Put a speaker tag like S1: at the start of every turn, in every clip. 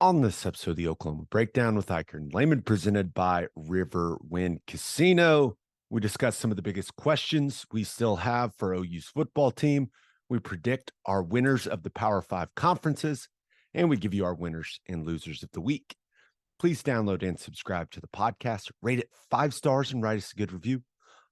S1: On this episode of the Oklahoma Breakdown with Ikard and Lehman, presented by Riverwind Casino, we discuss some of the biggest questions we still have for OU's football team. We predict our winners of the Power 5 conferences, and we give you our winners and losers of the week. Please download and subscribe to the podcast, rate it 5 stars, and write us a good review.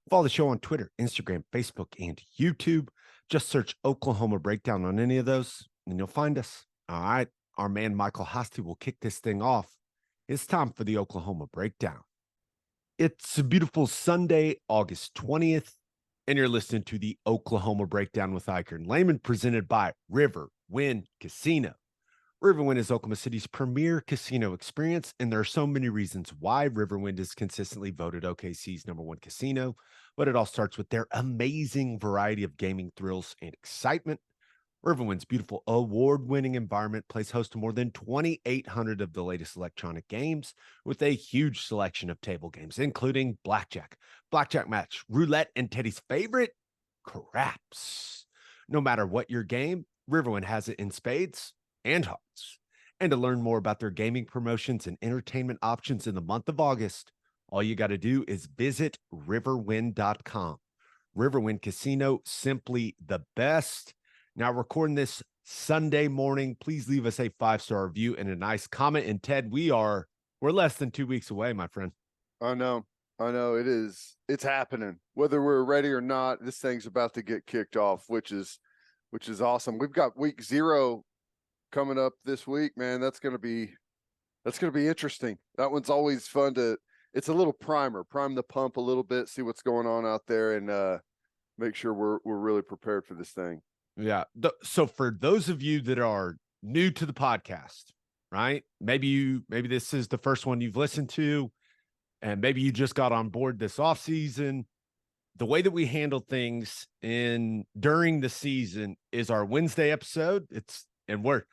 S1: Follow the show on Twitter, Instagram, Facebook, and YouTube. Just search Oklahoma Breakdown on any of those, and you'll find us. All right. Our man Michael Hosty will kick this thing off. It's time for the Oklahoma Breakdown. It's a beautiful Sunday, August 20th, and you're listening to the Oklahoma Breakdown with Ikard and Lehman, presented by Riverwind Casino. Riverwind is Oklahoma City's premier casino experience, and there are so many reasons why Riverwind is consistently voted OKC's #1 casino, but it all starts with their amazing variety of gaming thrills and excitement. Riverwind's beautiful award-winning environment plays host to more than 2,800 of the latest electronic games with a huge selection of table games, including blackjack, blackjack match, roulette, and Teddy's favorite, craps. No matter what your game, Riverwind has it in spades and hearts. And to learn more about their gaming promotions and entertainment options in the month of August, all you got to do is visit riverwind.com. Riverwind Casino, simply the best. Now, recording this Sunday morning, please leave us a 5-star review and a nice comment. And Ted, we're less than 2 weeks away, my friend.
S2: I know it is. It's happening. Whether we're ready or not, this thing's about to get kicked off, which is awesome. We've got week 0 coming up this week, man. That's going to be interesting. That one's always fun it's a little prime the pump a little bit, see what's going on out there, and make sure we're really prepared for this thing.
S1: Yeah. So for those of you that are new to the podcast, right? Maybe this is the first one you've listened to, and maybe you just got on board this off season. The way that we handle things during the season is our Wednesday episode. We're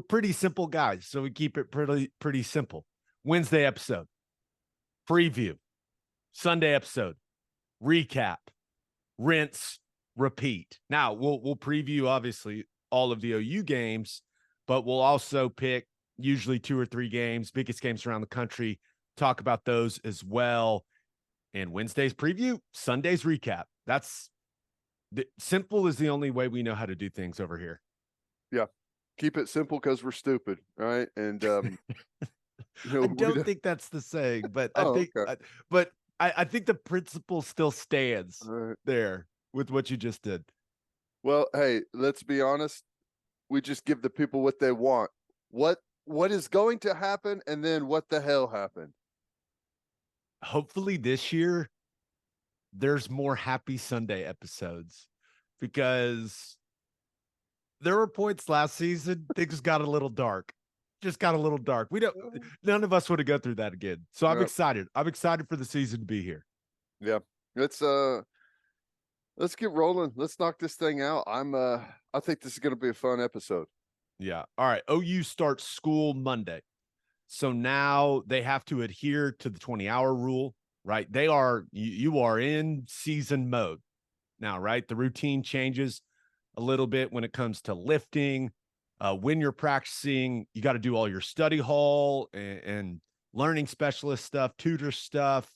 S1: pretty simple guys, so we keep it pretty simple. Wednesday episode, preview. Sunday episode, recap, rinse, repeat. Now we'll preview obviously all of the OU games, but we'll also pick usually 2 or 3 games, biggest games around the country, talk about those as well. And Wednesday's preview, Sunday's recap. That's simple is the only way we know how to do things over here.
S2: Yeah. Keep it simple because we're stupid, right? And
S1: I don't think that's the saying, but I think the principle still stands there with what you just did.
S2: Well, hey, let's be honest. We just give the people what they want. What is going to happen, and then what the hell happened?
S1: Hopefully this year there's more Happy Sunday episodes, because there were points last season things got a little dark. Just got a little dark. None of us would have go through that again. So I'm excited. I'm excited for the season to be here.
S2: Yeah. Let's get rolling. Let's knock this thing out. I think this is going to be a fun episode.
S1: Yeah. All right. OU starts school Monday. So now they have to adhere to the 20-hour rule, right? You are in season mode now, right? The routine changes a little bit when it comes to lifting. When you're practicing, you got to do all your study hall and learning specialist stuff, tutor stuff,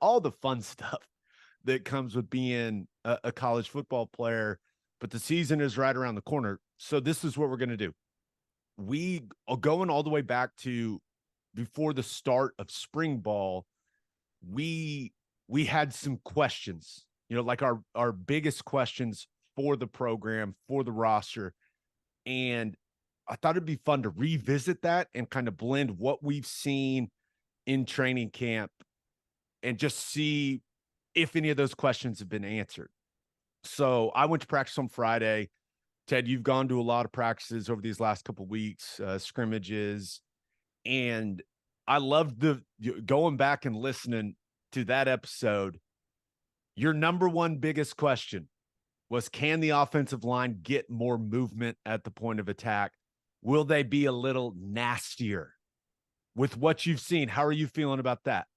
S1: all the fun stuff that comes with being a college football player. But the season is right around the corner. So this is what we're going to do. We are going all the way back to before the start of spring ball. We had some questions, like our biggest questions for the program, for the roster. And I thought it'd be fun to revisit that and kind of blend what we've seen in training camp and just see if any of those questions have been answered. So I went to practice on Friday. Ted, you've gone to a lot of practices over these last couple of weeks, scrimmages, and I loved going back and listening to that episode. Your number one biggest question was, can the offensive line get more movement at the point of attack? Will they be a little nastier with what you've seen? How are you feeling about that?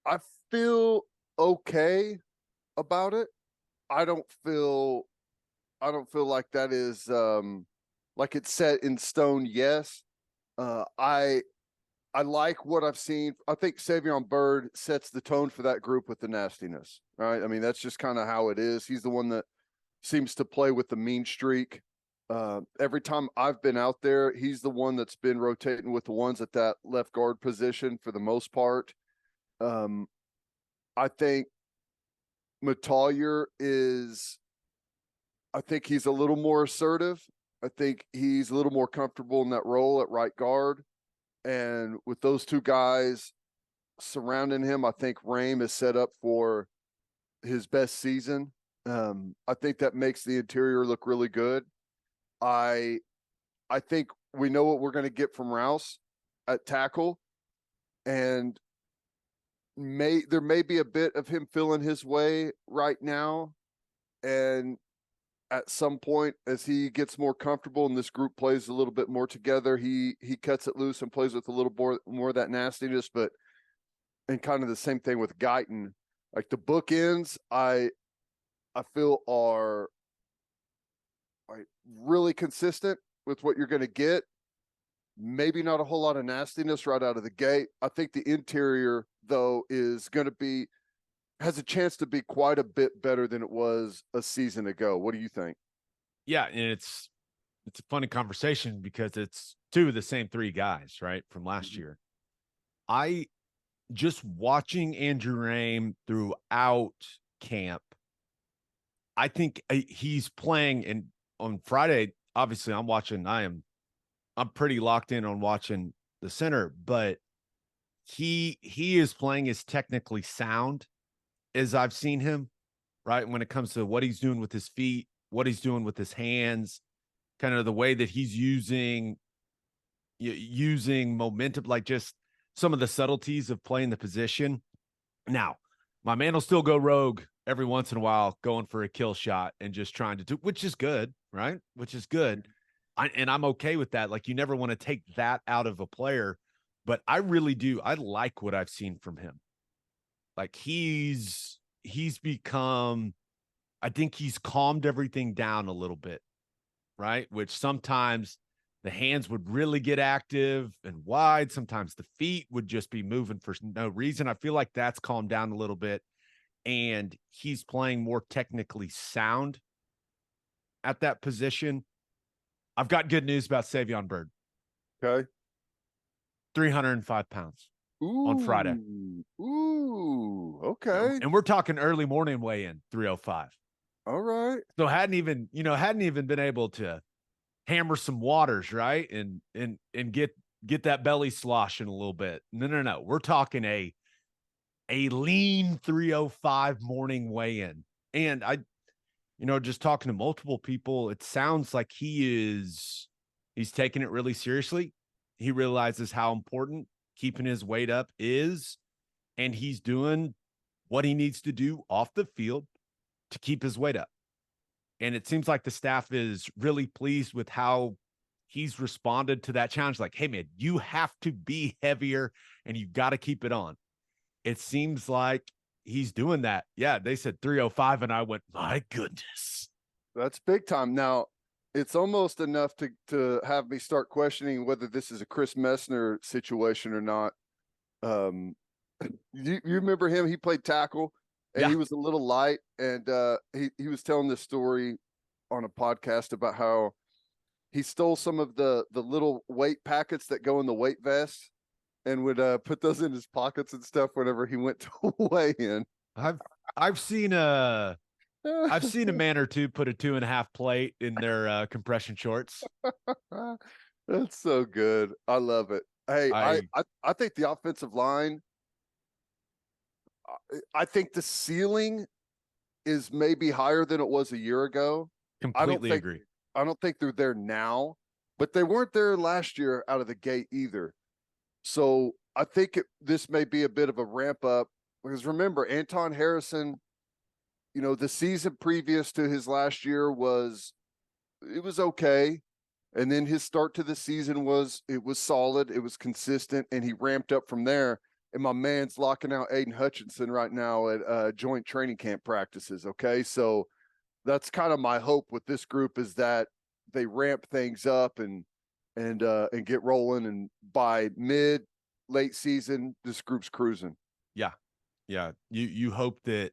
S2: I feel okay about it. I don't feel like that is like it's set in stone. Yes. I like what I've seen. I think Savion Byrd sets the tone for that group with the nastiness, right? I mean, that's just kind of how it is. He's the one that seems to play with the mean streak. Every time I've been out there, he's the one that's been rotating with the ones at that left guard position for the most part. I think Metallier I think he's a little more assertive. I think he's a little more comfortable in that role at right guard. And with those two guys surrounding him, I think Rame is set up for his best season. I think that makes the interior look really good. I think we know what we're going to get from Rouse at tackle, and there may be a bit of him feeling his way right now, and at some point as he gets more comfortable and this group plays a little bit more together, he cuts it loose and plays with a little more of that nastiness. But and kind of the same thing with Guyton, like the bookends I feel are like really consistent with what you're going to get. Maybe not a whole lot of nastiness right out of the gate. I think the interior though has a chance to be quite a bit better than it was a season ago. What do you think?
S1: Yeah, and it's a funny conversation because it's two of the same three guys, right, from last year. I just watching Andrew Rame throughout camp, I think he's playing, and on Friday, obviously I'm pretty locked in on watching the center, but he is playing as technically sound as I've seen him, right? When it comes to what he's doing with his feet, what he's doing with his hands, kind of the way that he's using momentum, like just some of the subtleties of playing the position. Now, my man will still go rogue every once in a while, going for a kill shot and just trying to do, which is good, right? Which is good. And I'm okay with that. Like, you never want to take that out of a player, but I really do. I like what I've seen from him. Like he's become, I think he's calmed everything down a little bit, right? Which sometimes the hands would really get active and wide. Sometimes the feet would just be moving for no reason. I feel like that's calmed down a little bit, and he's playing more technically sound at that position. I've got good news about Savion Byrd.
S2: Okay.
S1: 305 pounds. On Friday.
S2: Ooh, okay.
S1: And we're talking early morning weigh-in, 305.
S2: All right.
S1: So hadn't even been able to hammer some waters, right? And get that belly sloshing a little bit. No. We're talking a lean 305 morning weigh-in. And just talking to multiple people, it sounds like he's taking it really seriously. He realizes how important keeping his weight up is, and he's doing what he needs to do off the field to keep his weight up. And it seems like the staff is really pleased with how he's responded to that challenge. Like, hey man, you have to be heavier and you got to keep it on. It seems like he's doing that. Yeah, they said 305 and I went, my goodness.
S2: That's big time. Now, it's almost enough to have me start questioning whether this is a Chris Messner situation or not. You remember him? He played tackle, and He was a little light, and he was telling this story on a podcast about how he stole some of the little weight packets that go in the weight vest and would put those in his pockets and stuff whenever he went to weigh in.
S1: I've seen a man or two put a 2.5 plate in their compression shorts.
S2: That's so good. I love it. Hey, I think the offensive line, I think the ceiling is maybe higher than it was a year ago.
S1: Completely agree.
S2: I don't think they're there now, but they weren't there last year out of the gate either. So I think this may be a bit of a ramp up, because remember, Anton Harrison, the season previous to his last year was okay. And then his start to the season was solid. It was consistent, and he ramped up from there. And my man's locking out Aiden Hutchinson right now at joint training camp practices. Okay. So that's kind of my hope with this group, is that they ramp things up and and get rolling. And by late season, this group's cruising.
S1: Yeah. Yeah. You hope that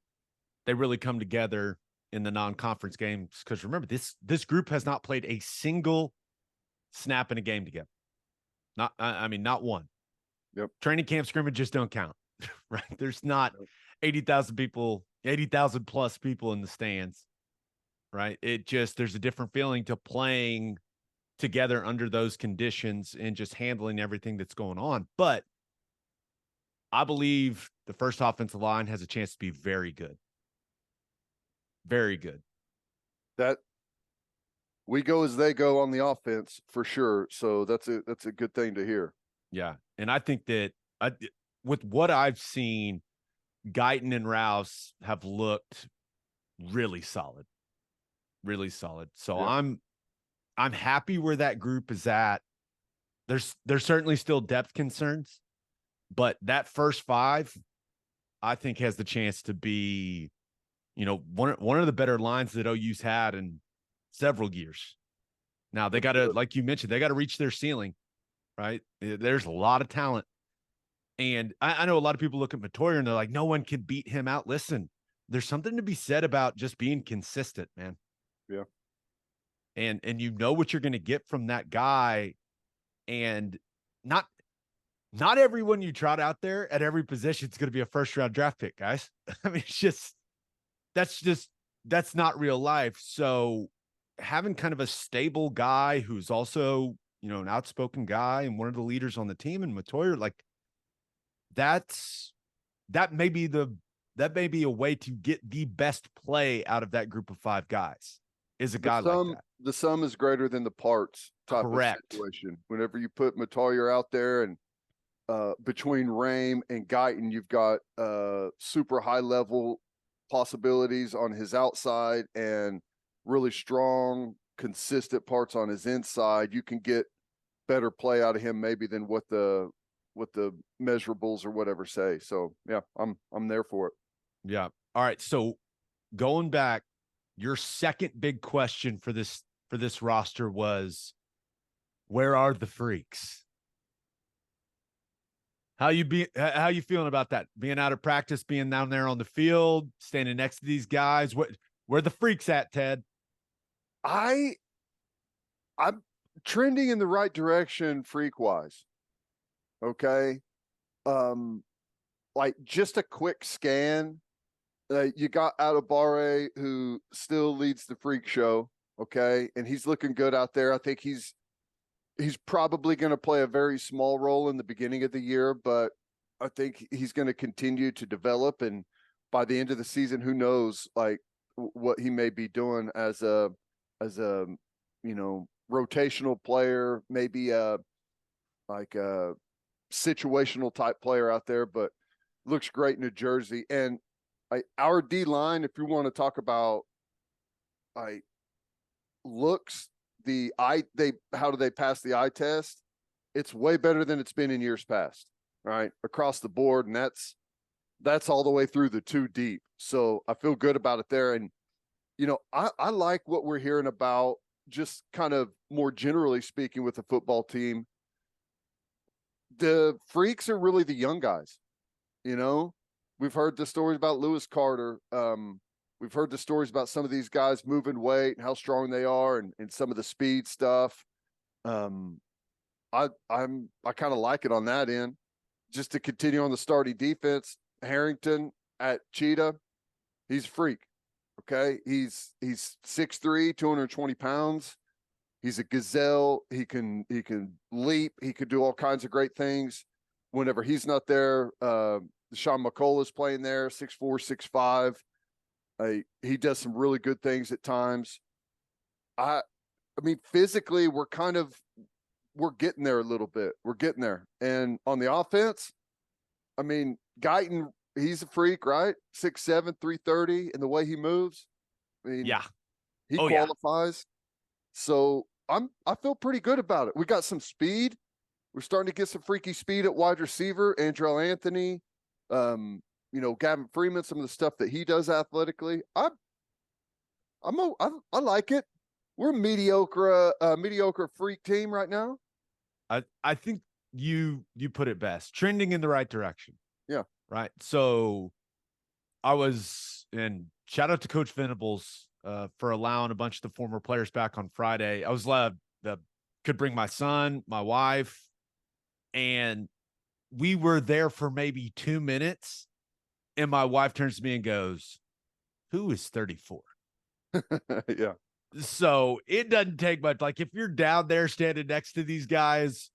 S1: they really come together in the non-conference games, because remember, this group has not played a single snap in a game together. Not one.
S2: Yep.
S1: Training camp scrimmages don't count, right? There's not 80,000 plus people in the stands, right? There's a different feeling to playing together under those conditions and just handling everything that's going on. But I believe the first offensive line has a chance to be very good. Very good.
S2: That we go as they go on the offense for sure. So that's a good thing to hear.
S1: Yeah. And I think that with what I've seen, Guyton and Rouse have looked really solid. Really solid. So
S2: Yeah.
S1: I'm happy where that group is at. There's certainly still depth concerns, but that first five, I think, has the chance to be, one of the better lines that OU's had in several years. Now they got to, like you mentioned, they got to reach their ceiling, right? There's a lot of talent. And I know a lot of people look at Matoyer and they're like, no one can beat him out. Listen, there's something to be said about just being consistent, man.
S2: Yeah.
S1: And you know what you're going to get from that guy. And not everyone you trot out there at every position is going to be a first round draft pick, guys. I mean, that's not real life. So having kind of a stable guy who's also, an outspoken guy and one of the leaders on the team, and Matoyer, like that may be a way to get the best play out of that group of five guys, is a guy like that.
S2: The sum is greater than the parts type
S1: Correct.
S2: of situation. Whenever you put Matoyer out there, and between Rame and Guyton, you've got super high level possibilities on his outside and really strong, consistent parts on his inside. You can get better play out of him maybe than what the measurables or whatever say. So yeah, I'm there for it.
S1: Yeah. All right. So going back, your second big question for this roster was, where are the freaks? How you feeling about that? Being out of practice, being down there on the field, standing next to these guys. Where the freaks at, Ted?
S2: I'm trending in the right direction freak wise. Okay. Like just a quick scan. You got Adebare, who still leads the freak show. Okay. And he's looking good out there. I think he's probably going to play a very small role in the beginning of the year, but I think he's going to continue to develop. And by the end of the season, who knows, like what he may be doing as a rotational player, maybe like a situational type player out there, but looks great in New Jersey. And our D line, if you want to talk about looks, how do they pass the eye test? It's way better than it's been in years past, right? Across the board. And that's all the way through the 2 deep. So I feel good about it there. And, I like what we're hearing about, just kind of more generally speaking with the football team. The freaks are really the young guys. We've heard the stories about Lewis Carter. We've heard the stories about some of these guys moving weight and how strong they are, and some of the speed stuff. I kind of like it on that end. Just to continue on the starting defense, Harrington at Cheetah, he's a freak. Okay, he's 6'3", 220 pounds. He's a gazelle. He can leap. He could do all kinds of great things. Whenever he's not there, Dasan McCullough is playing there, 6'4", 6'5". He does some really good things at times. I mean, physically, we're getting there a little bit. We're getting there. And on the offense, I mean, Guyton, he's a freak, right? 6'7", 330, and the way he moves. I mean,
S1: yeah,
S2: he qualifies. Yeah. So I feel pretty good about it. We got some speed. We're starting to get some freaky speed at wide receiver. Andrell Anthony, Gavin Freeman, some of the stuff that he does athletically. I like it. We're a mediocre freak team right now.
S1: I think you put it best. Trending in the right direction.
S2: Yeah.
S1: Right. So I was, and shout out to Coach Venables for allowing a bunch of the former players back on Friday. I was glad that could bring my son, my wife, and we were there for maybe 2 minutes. And my wife turns to me and goes, "Who is 34?"
S2: Yeah.
S1: So it doesn't take much. Like if you're down there standing next to these guys,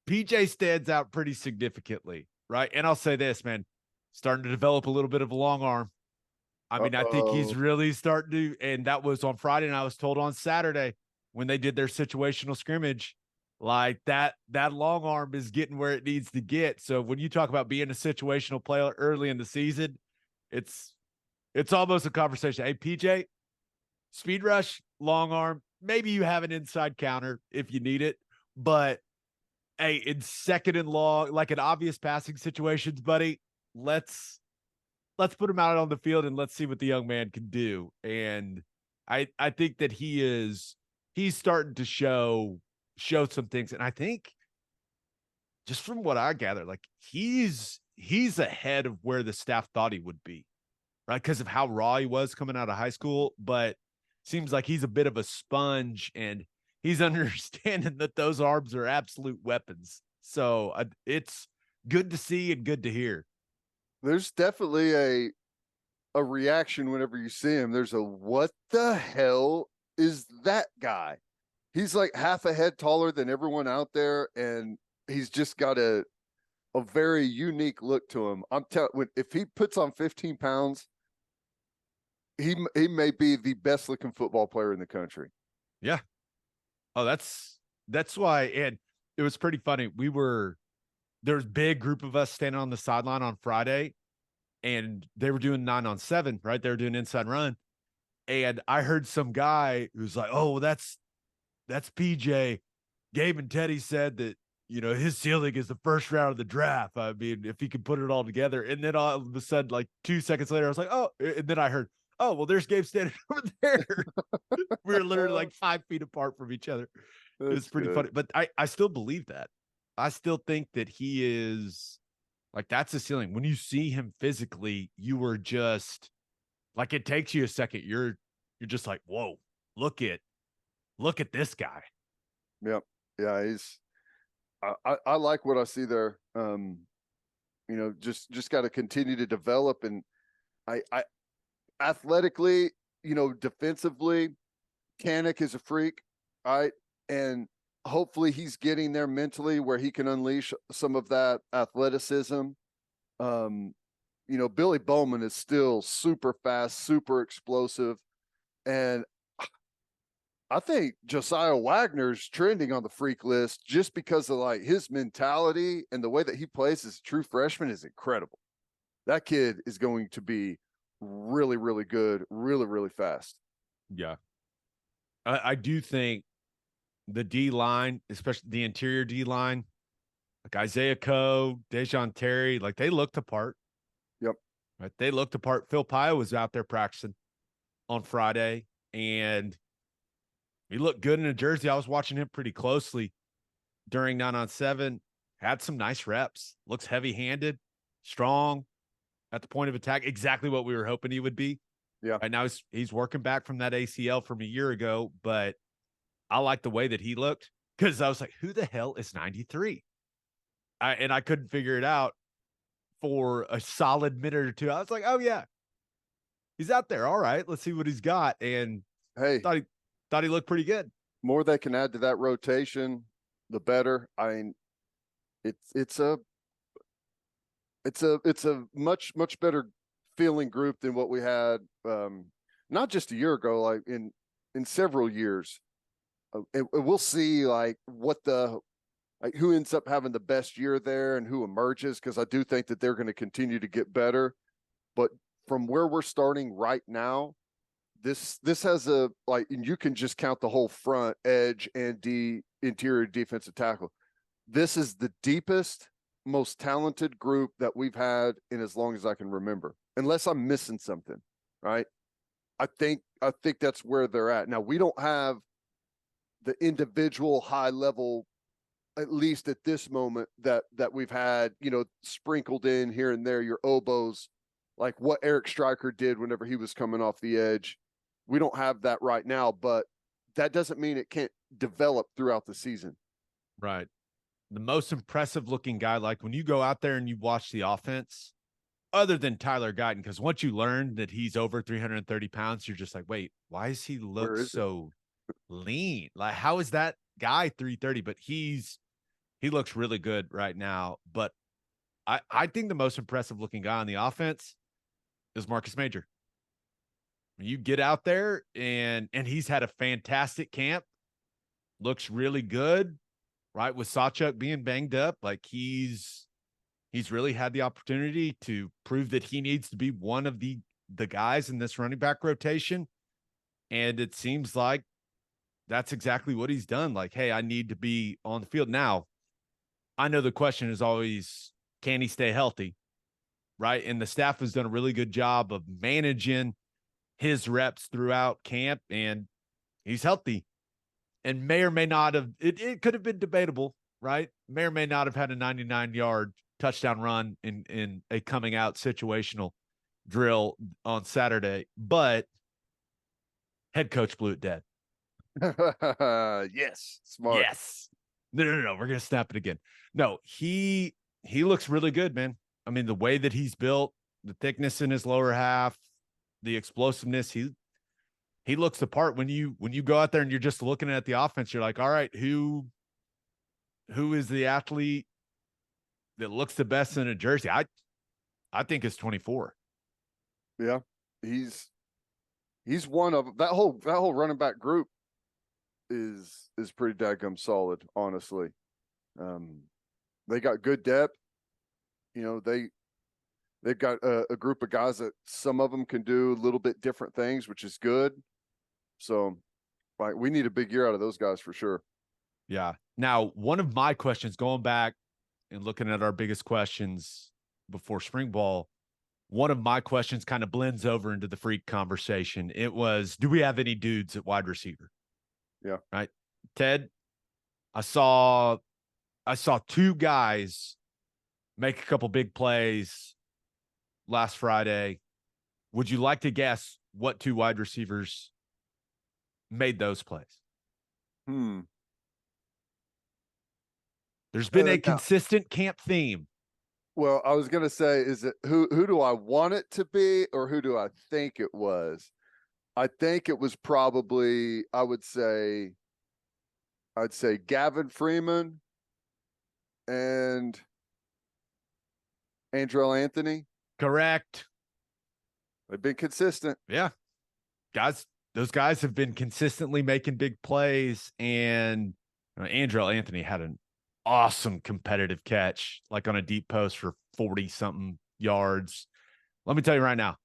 S1: PJ stands out pretty significantly, right? And I'll say this, man, starting to develop a little bit of a long arm. I mean, I think he's really starting to, and that was on Friday, and I was told on Saturday when they did their situational scrimmage, like that long arm is getting where it needs to get. So when you talk about being a situational player early in the season, it's almost a conversation. Hey, PJ, speed rush, long arm, maybe you have an inside counter if you need it, but hey, in second and long, like in obvious passing situations, buddy, let's put him out on the field and let's see what the young man can do. And I think that he's starting to show some things. And I think just from what I gather, like he's ahead of where the staff thought he would be, right? Because of how raw he was coming out of high school, but seems like he's a bit of a sponge and he's understanding that those arms are absolute weapons. So it's good to see and good to hear.
S2: There's definitely a reaction whenever you see him. There's a, what the hell is that guy? He's like half a head taller than everyone out there, and he's just got a very unique look to him. I'm telling, if he puts on 15 pounds, he may be the best looking football player in the country.
S1: Yeah. Oh, that's why. And it was pretty funny. There's a big group of us standing on the sideline on Friday, and they were doing 9-on-7, right? They were doing inside run. And I heard some guy who's like, "Oh, well, that's PJ. Gabe and Teddy said that, his ceiling is the first round of the draft. I mean, if he could put it all together." And then all of a sudden, like 2 seconds later, I was like, "Oh," and then I heard, "Oh, well, there's Gabe standing over there." We were literally like 5 feet apart from each other. It's pretty funny. But I still believe that. I still think that he is like, that's the ceiling. When you see him physically, you were just like, it takes you a second. You're just like, whoa, look at this guy.
S2: Yep. Yeah. I like what I see there. Just got to continue to develop, and I athletically, defensively, Kanik is a freak. Right. And hopefully he's getting there mentally where he can unleash some of that athleticism. Billy Bowman is still super fast, super explosive. And I think Josiah Wagner's trending on the freak list just because of like his mentality and the way that he plays as a true freshman is incredible. That kid is going to be really, really good, really, really fast.
S1: Yeah. I do think the D line, especially the interior D line, like Isaiah Coe, Dejon Terry, like they looked apart.
S2: Yep.
S1: Right. They looked apart. Phil Pyle was out there practicing on Friday, and he looked good in a jersey. I was watching him pretty closely during 9-on-7. Had some nice reps. Looks heavy-handed, strong at the point of attack. Exactly what we were hoping he would be.
S2: Yeah.
S1: Right now he's working back from that ACL from a year ago, but I like the way that he looked because I was like, who the hell is 93? And I couldn't figure it out for a solid minute or two. I was like, oh, yeah, he's out there. All right, let's see what he's got. And
S2: hey,
S1: thought he looked pretty good.
S2: More they can add to that rotation, the better. I mean, it's a much better feeling group than what we had not just a year ago, like in several years. And we'll see like who ends up having the best year there and who emerges, because I do think that they're going to continue to get better. But from where we're starting right now, this has and you can just count the whole front, edge, and interior defensive tackle. This is the deepest, most talented group that we've had in as long as I can remember, unless I'm missing something, right? I think that's where they're at. Now, we don't have the individual high level at least at this moment that we've had, sprinkled in here and there, your oboes, like what Eric Stryker did whenever he was coming off the edge. We don't have that right now, but that doesn't mean it can't develop throughout the season.
S1: Right. The most impressive looking guy, like when you go out there and you watch the offense, other than Tyler Guyton, because once you learn that he's over 330 pounds, you're just like, wait, why does he look so lean? Like, how is that guy 330? But he looks really good right now. But I think the most impressive looking guy on the offense is Marcus Major. When you get out there and he's had a fantastic camp, looks really good, right? With Sawchuk being banged up, like he's really had the opportunity to prove that he needs to be one of the guys in this running back rotation. And it seems like that's exactly what he's done. Like, hey, I need to be on the field. Now, I know the question is always, can he stay healthy? Right. And the staff has done a really good job of managing his reps throughout camp, and he's healthy and may or may not have, it could have been debatable, right? May or may not have had a 99-yard touchdown run in a coming out situational drill on Saturday, but head coach blew it dead.
S2: Yes. Smart.
S1: Yes. No. We're going to snap it again. No, he looks really good, man. I mean, the way that he's built, the thickness in his lower half, the explosiveness, he looks the part. When you go out there and you're just looking at the offense, you're like, all right, who is the athlete that looks the best in a jersey? I think it's 24.
S2: Yeah. He's one of that whole running back group is pretty daggum solid, honestly. They got good depth. They've got a group of guys that some of them can do a little bit different things, which is good. So, like, we need a big year out of those guys for sure.
S1: Yeah. Now, one of my questions, going back and looking at our biggest questions before spring ball, one of my questions kind of blends over into the freak conversation. It was, do we have any dudes at wide receiver?
S2: Yeah.
S1: Right. Ted, I saw two guys make a couple big plays last Friday. Would you like to guess what two wide receivers made those plays? There's been a consistent camp theme.
S2: Well, I was going to say, is it who do I want it to be, or who do I think it was? I think it was probably, I'd say Gavin Freeman and Andrell Anthony.
S1: Correct.
S2: They've been consistent.
S1: Yeah. Those guys have been consistently making big plays, and Andrell Anthony had an awesome competitive catch, like on a deep post for 40-something yards. Let me tell you right now,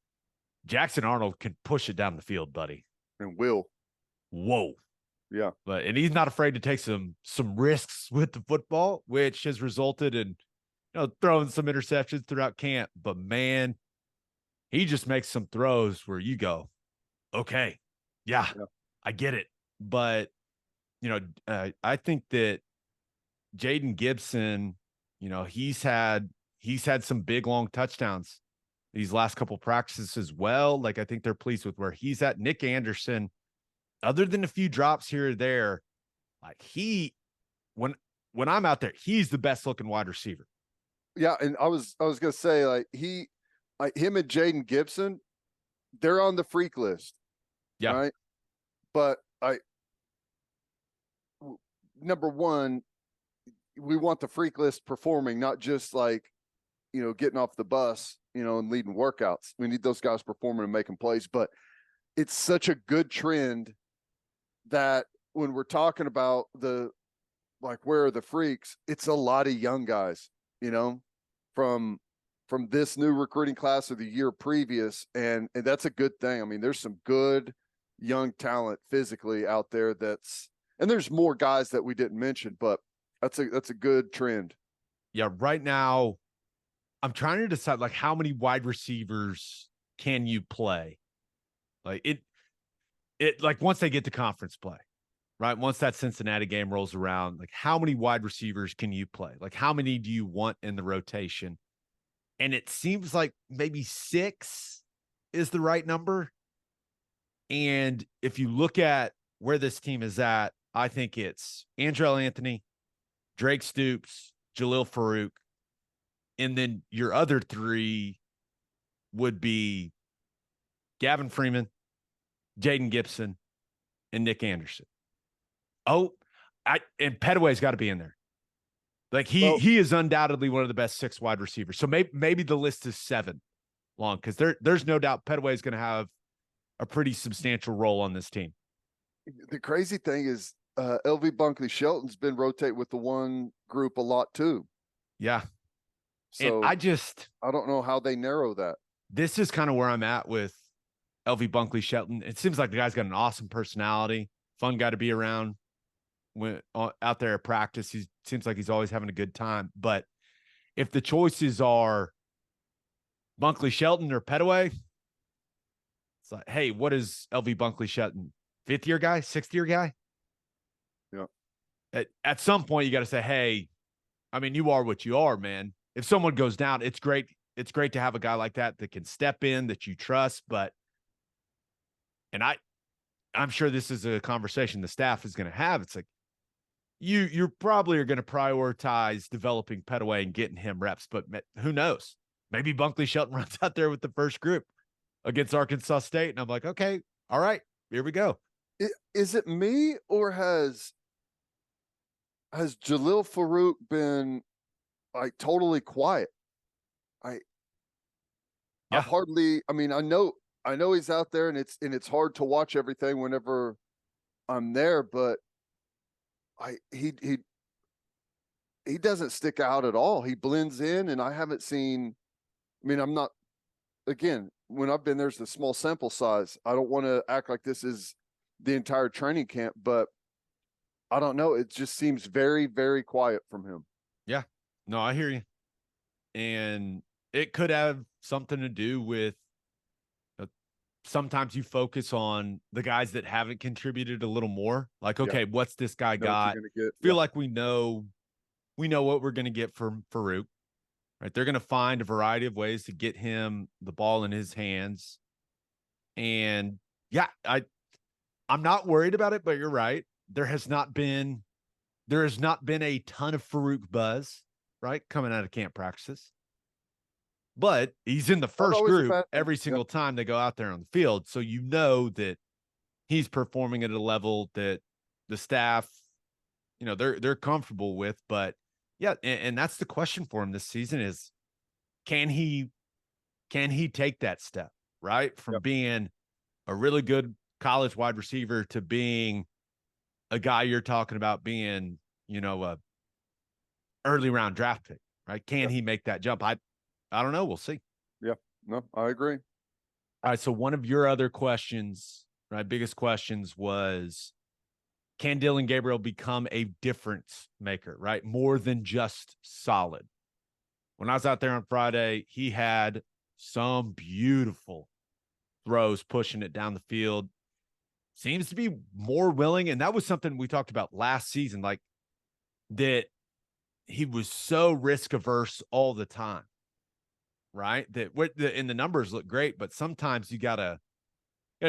S1: Jackson Arnold can push it down the field, buddy.
S2: And will.
S1: Whoa.
S2: Yeah.
S1: And he's not afraid to take some risks with the football, which has resulted in throwing some interceptions throughout camp. But man, he just makes some throws where you go, okay, yeah. I get it. But I think that Jaden Gibson, he's had some big long touchdowns these last couple practices as well. Like, I think they're pleased with where he's at. Nick Anderson, other than a few drops here or there, like when I'm out there, he's the best looking wide receiver.
S2: Yeah, and I was gonna say, like, him and Jaden Gibson, they're on the freak list.
S1: Yeah.
S2: Right. But number one, we want the freak list performing, not just like, getting off the bus, and leading workouts. We need those guys performing and making plays. But it's such a good trend that when we're talking about where are the freaks, it's a lot of young guys, from this new recruiting class or the year previous. And that's a good thing. I mean, there's some good young talent physically out there and there's more guys that we didn't mention, but that's a good trend.
S1: Yeah. Right now, I'm trying to decide, like, how many wide receivers can you play? Like, it like once they get to conference play, right? Once that Cincinnati game rolls around, like how many wide receivers can you play? Like how many do you want in the rotation? And it seems like maybe 6 is the right number. And if you look at where this team is at, I think it's Andrell Anthony, Drake Stoops, Jalil Farouk, and then your other 3 would be Gavin Freeman, Jaden Gibson, and Nick Anderson. And Petaway's got to be in there. Like he is undoubtedly one of the best 6 wide receivers. So maybe the list is 7 long because there's no doubt Petaway is going to have a pretty substantial role on this team.
S2: The crazy thing is LV Bunkley Shelton's been rotate with the one group a lot too.
S1: Yeah.
S2: So
S1: and I
S2: don't know how they narrow that.
S1: This is kind of where I'm at with LV Bunkley Shelton. It seems like the guy's got an awesome personality, fun guy to be around. When out there at practice, he seems like he's always having a good time. But if the choices are Bunkley Shelton or Petaway, it's like, hey, what is LV Bunkley Shelton? 5th year guy, 6th year guy?
S2: Yeah.
S1: At some point, you got to say, hey, I mean, you are what you are, man. If someone goes down, it's great. It's great to have a guy like that can step in, that you trust. But, and I'm sure this is a conversation the staff is going to have. It's like, you probably are going to prioritize developing Petaway and getting him reps, but who knows? Maybe Bunkley Shelton runs out there with the first group against Arkansas State, and I'm like, okay, all right, here we go.
S2: Is it me or has Jalil Farouk been like totally quiet? I hardly. I mean, I know he's out there, and it's hard to watch everything whenever I'm there, but he doesn't stick out at all. He blends in, and I haven't seen. I mean, I'm not. Again, when I've been there's the small sample size. I don't want to act like this is the entire training camp, but I don't know. It just seems very, very quiet from him.
S1: Yeah, no, I hear you, and it could have something to do with. Sometimes you focus on the guys that haven't contributed a little more. Like, okay, what's this guy got? Feel like we know what we're going to get from Farouk, right? They're going to find a variety of ways to get him the ball in his hands. And yeah, I'm not worried about it, but you're right. There has not been a ton of Farouk buzz, right? Coming out of camp practices. But he's in the first group every single time they go out there on the field. So you know that he's performing at a level that the staff, they're comfortable with. But yeah, and that's the question for him this season is can he take that step, right? From being a really good college wide receiver to being a guy you're talking about being, a early round draft pick, right? Can he make that jump? I don't know. We'll see.
S2: Yeah, no, I agree.
S1: All right. So one of your other questions, right? Biggest questions was, can Dillon Gabriel become a difference maker, right? More than just solid. When I was out there on Friday, he had some beautiful throws pushing it down the field. Seems to be more willing. And that was something we talked about last season, like that he was so risk averse all the time. Right. And the numbers look great, but sometimes you gotta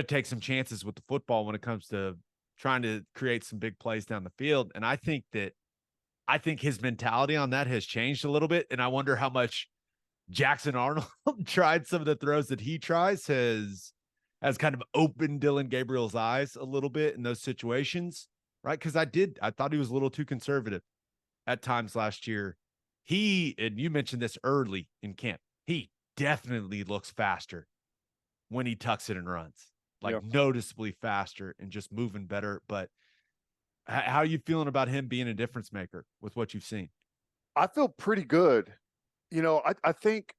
S1: take some chances with the football when it comes to trying to create some big plays down the field. And I think his mentality on that has changed a little bit. And I wonder how much Jackson Arnold tried some of the throws that he tries has kind of opened Dillon Gabriel's eyes a little bit in those situations. Right. Because I thought he was a little too conservative at times last year. And you mentioned this early in camp. He definitely looks faster when he tucks it and runs, like noticeably faster and just moving better. But how are you feeling about him being a difference maker with what you've seen?
S2: I feel pretty good. I think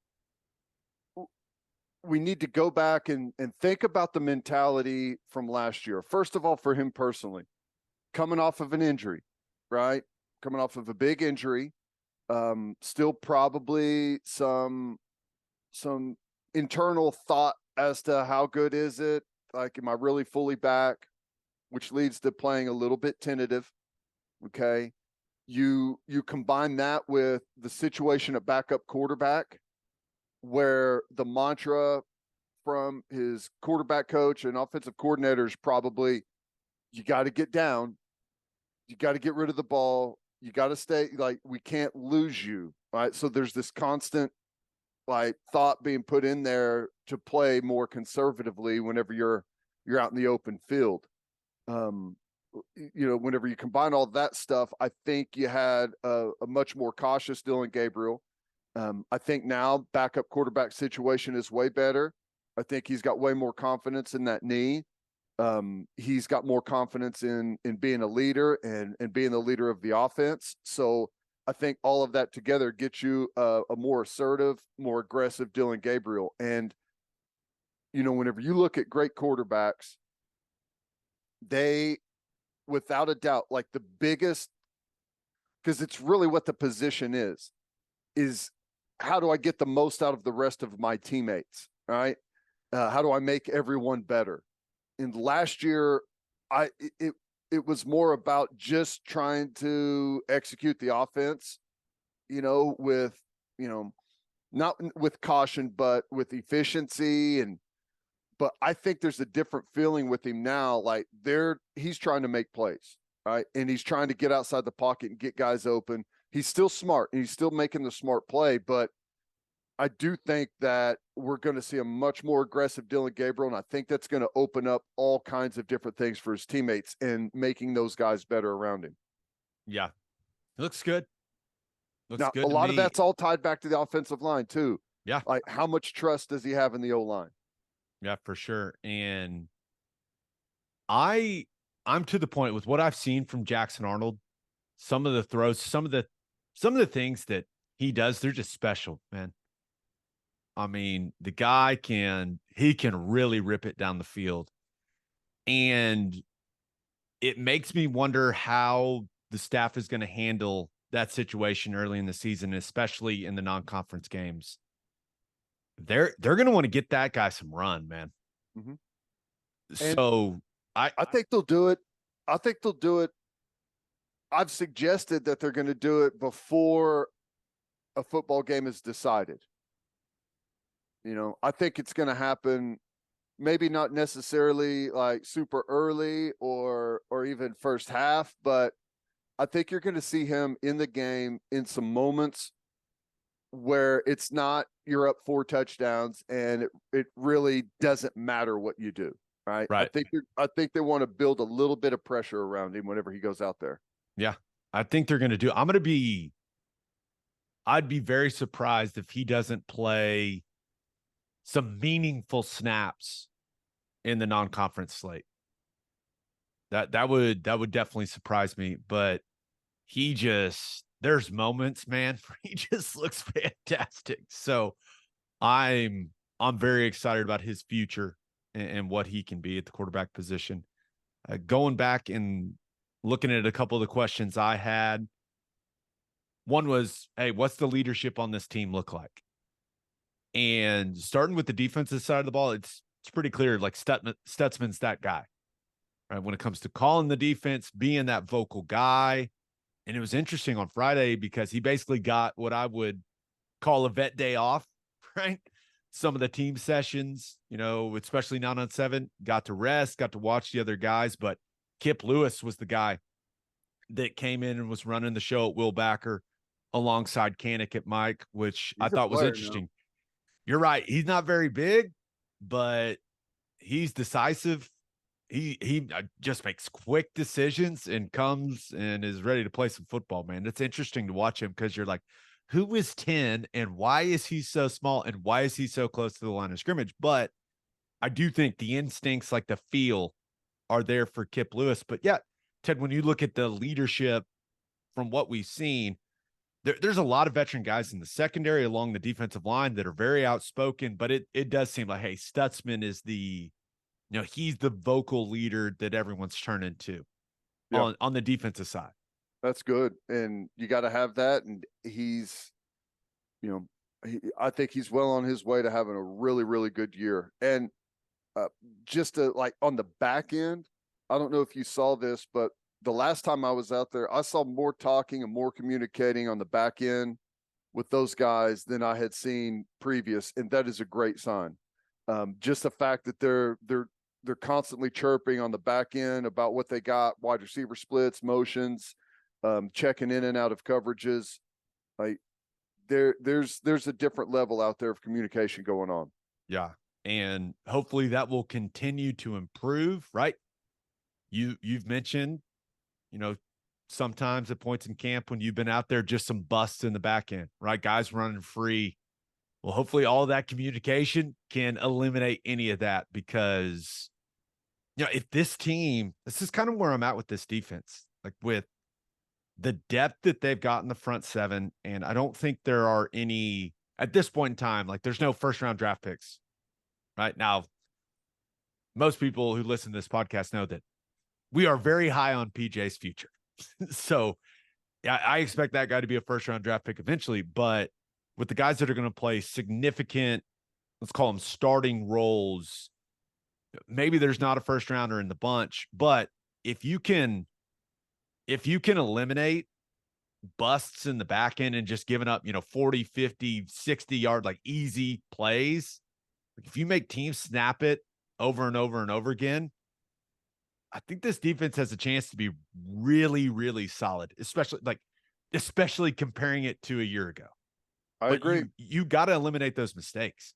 S2: we need to go back and think about the mentality from last year. First of all, for him personally, coming off of an injury, right? Coming off of a big injury, still probably some internal thought as to how good is it? Like, am I really fully back? which leads to playing a little bit tentative. Okay. You combine that with the situation at backup quarterback, where the mantra from his quarterback coach and offensive coordinators probably, you got to get down, you got to get rid of the ball, you got to stay, like, we can't lose you, right? So there's this constant like thought being put in there to play more conservatively whenever you're out in the open field. Whenever you combine all that stuff, I think you had a much more cautious Dillon Gabriel. I think now backup quarterback situation is way better. I think he's got way more confidence in that knee. He's got more confidence in being a leader and being the leader of the offense. So I think all of that together gets you a more assertive, more aggressive Dillon Gabriel. And, whenever you look at great quarterbacks, they, without a doubt, like the biggest, because it's really what the position is how do I get the most out of the rest of my teammates, right? How do I make everyone better? And last year, it was more about just trying to execute the offense, with, not with caution, but with efficiency. But I think there's a different feeling with him now. Like he's trying to make plays, right? And he's trying to get outside the pocket and get guys open. He's still smart and he's still making the smart play, but I do think that we're going to see a much more aggressive Dillon Gabriel, and I think that's going to open up all kinds of different things for his teammates and making those guys better around him.
S1: Yeah. It looks good. Looks
S2: now,
S1: good
S2: a
S1: to
S2: lot
S1: me.
S2: of that's all tied back to the offensive line too.
S1: Yeah.
S2: Like how much trust does he have in the O-line?
S1: Yeah, for sure. And I'm to the point with what I've seen from Jackson Arnold, some of the throws, some of the things that he does, they're just special, man. I mean, the guy can really rip it down the field. And it makes me wonder how the staff is going to handle that situation early in the season, especially in the non-conference games. They're going to want to get that guy some run, man.
S2: Mm-hmm.
S1: So I
S2: think they'll do it. I think they'll do it. I've suggested that they're going to do it before a football game is decided. I think it's going to happen, maybe not necessarily like super early or even first half, but I think you're going to see him in the game in some moments where it's not you're up 4 touchdowns and it really doesn't matter what you do, right?
S1: Right.
S2: I think they want to build a little bit of pressure around him whenever he goes out there.
S1: Yeah. I think they're going to do. I'd be very surprised if he doesn't play some meaningful snaps in the non-conference slate. That would definitely surprise me, but there's moments, man, where he just looks fantastic. So I'm very excited about his future and what he can be at the quarterback position. Going back and looking at a couple of the questions I had, one was, hey, what's the leadership on this team look like? And starting with the defensive side of the ball, it's pretty clear, like Stutzman's that guy, right? When it comes to calling the defense, being that vocal guy. And it was interesting on Friday because he basically got what I would call a vet day off, right? Some of the team sessions, especially 9-on-7, got to rest, got to watch the other guys. But Kip Lewis was the guy that came in and was running the show at Will Backer alongside Kanik at Mike, which I thought was interesting.
S2: Now.
S1: You're right. He's not very big, but he's decisive. He just makes quick decisions and comes and is ready to play some football, man. It's interesting to watch him because you're like, who is 10 and why is he so small and why is he so close to the line of scrimmage? But I do think the instincts, like the feel, are there for Kip Lewis. But yeah, Ted, when you look at the leadership from what we've seen, there's a lot of veteran guys in the secondary along the defensive line that are very outspoken, but it does seem like, hey, Stutzman is he's the vocal leader that everyone's turning to on the defensive side.
S2: That's good. And you got to have that. And I think he's well on his way to having a really, really good year. And just to, like, on the back end, I don't know if you saw this, but the last time I was out there, I saw more talking and more communicating on the back end with those guys than I had seen previous, and that is a great sign. Just the fact that they're constantly chirping on the back end about what they got, wide receiver splits, motions, checking in and out of coverages. Like there's a different level out there of communication going on.
S1: Yeah. And hopefully that will continue to improve, right? You've mentioned, sometimes at points in camp when you've been out there, just some busts in the back end, right? Guys running free. Well, hopefully all that communication can eliminate any of that, because, if this team, this is kind of where I'm at with this defense, like with the depth that they've got in the front seven. And I don't think there are any at this point in time, like there's no first round draft picks right now. Most people who listen to this podcast know that we are very high on PJ's future. So yeah, I expect that guy to be a first round draft pick eventually, but with the guys that are going to play significant, let's call them starting roles, maybe there's not a first rounder in the bunch, but if you can eliminate busts in the back end and just giving up, 40, 50, 60 yard, like easy plays, like if you make teams snap it over and over and over again, I think this defense has a chance to be really, really solid, especially comparing it to a year ago.
S2: I agree.
S1: You got to eliminate those mistakes.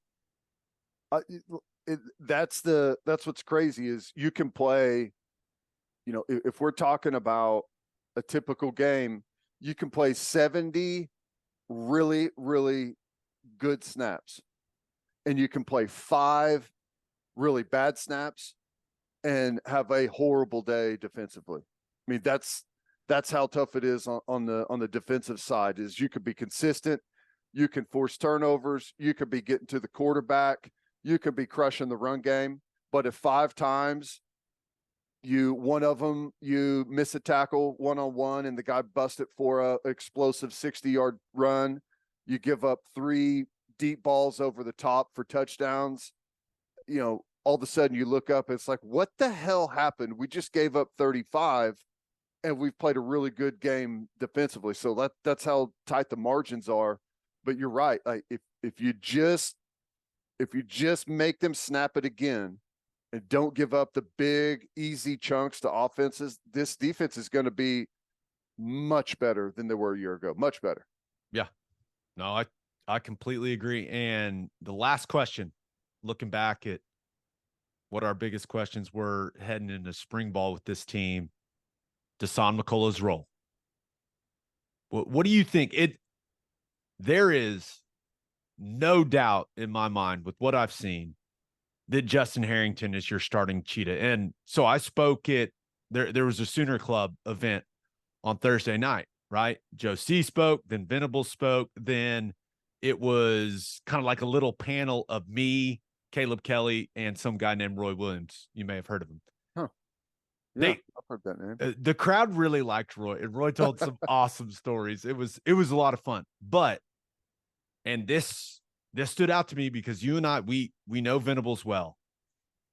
S2: That's what's crazy is you can play, if we're talking about a typical game, you can play 70 really, really good snaps, and you can play 5 really bad snaps and have a horrible day defensively. I mean, that's how tough it is on the defensive side. Is you could be consistent, you can force turnovers, you could be getting to the quarterback, you could be crushing the run game, but if 5 times one of them you miss a tackle one-on-one and the guy busted for a explosive 60-yard run, you give up 3 deep balls over the top for touchdowns, all of a sudden you look up, it's like, what the hell happened? We just gave up 35 and we've played a really good game defensively. So that's how tight the margins are. But you're right. Like if you just make them snap it again and don't give up the big, easy chunks to offenses, this defense is going to be much better than they were a year ago. Much better.
S1: Yeah. No, I completely agree. And the last question, looking back at what our biggest questions were heading into spring ball with this team, Dasan McCullough's role. What do you think? There is no doubt in my mind with what I've seen that Justin Harrington is your starting cheetah. And so I spoke at there was a Sooner Club event on Thursday night, right? Joe C spoke, then Venables spoke, then it was kind of like a little panel of me, Caleb Kelly, and some guy named Roy Williams. You may have heard of him.
S2: Huh. Yeah, I've heard that name.
S1: The crowd really liked Roy, and Roy told some awesome stories. It was a lot of fun. And this stood out to me because you and I, we know Venables well,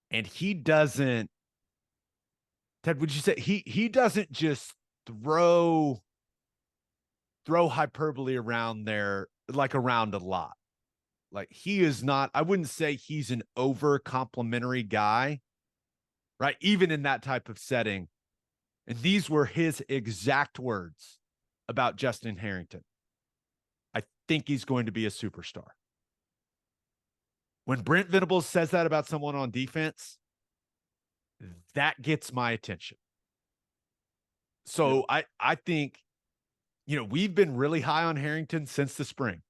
S1: and he doesn't. Ted, would you say he doesn't just throw hyperbole around there, like around a lot? Like he is not, I wouldn't say he's an over complimentary guy, right? Even in that type of setting. And these were his exact words about Justin Harrington. I think he's going to be a superstar. When Brent Venables says that about someone on defense, that gets my attention. So I think, we've been really high on Harrington since the spring,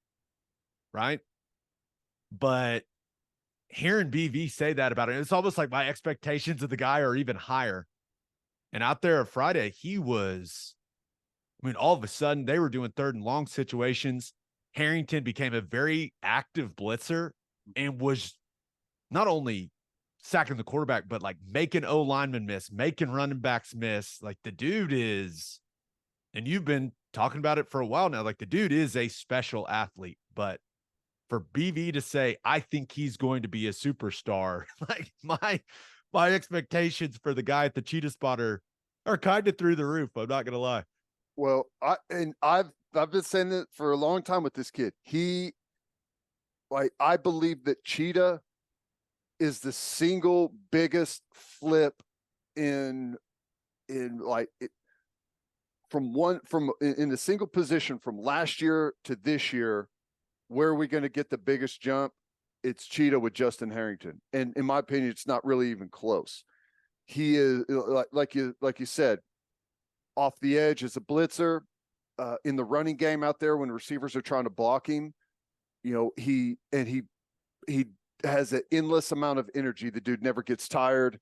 S1: right? But hearing BV say that about it, it's almost like my expectations of the guy are even higher. And out there Friday, all of a sudden they were doing 3rd and long situations. Harrington became a very active blitzer and was not only sacking the quarterback, but like making O linemen miss, making running backs miss. Like the dude is, and you've been talking about it for a while now, like the dude is a special athlete. But for BV to say, I think he's going to be a superstar, like my expectations for the guy at the Cheetah Spot are kind of through the roof. I'm not gonna lie.
S2: Well, I've been saying it for a long time with this kid. I believe that Cheetah is the single biggest flip in like it, in the single position from last year to this year. Where are we going to get the biggest jump? It's Cheetah with Justin Harrington, and in my opinion, it's not really even close. He is like you said, off the edge as a blitzer, in the running game out there when receivers are trying to block him. You know, he has an endless amount of energy. The dude never gets tired.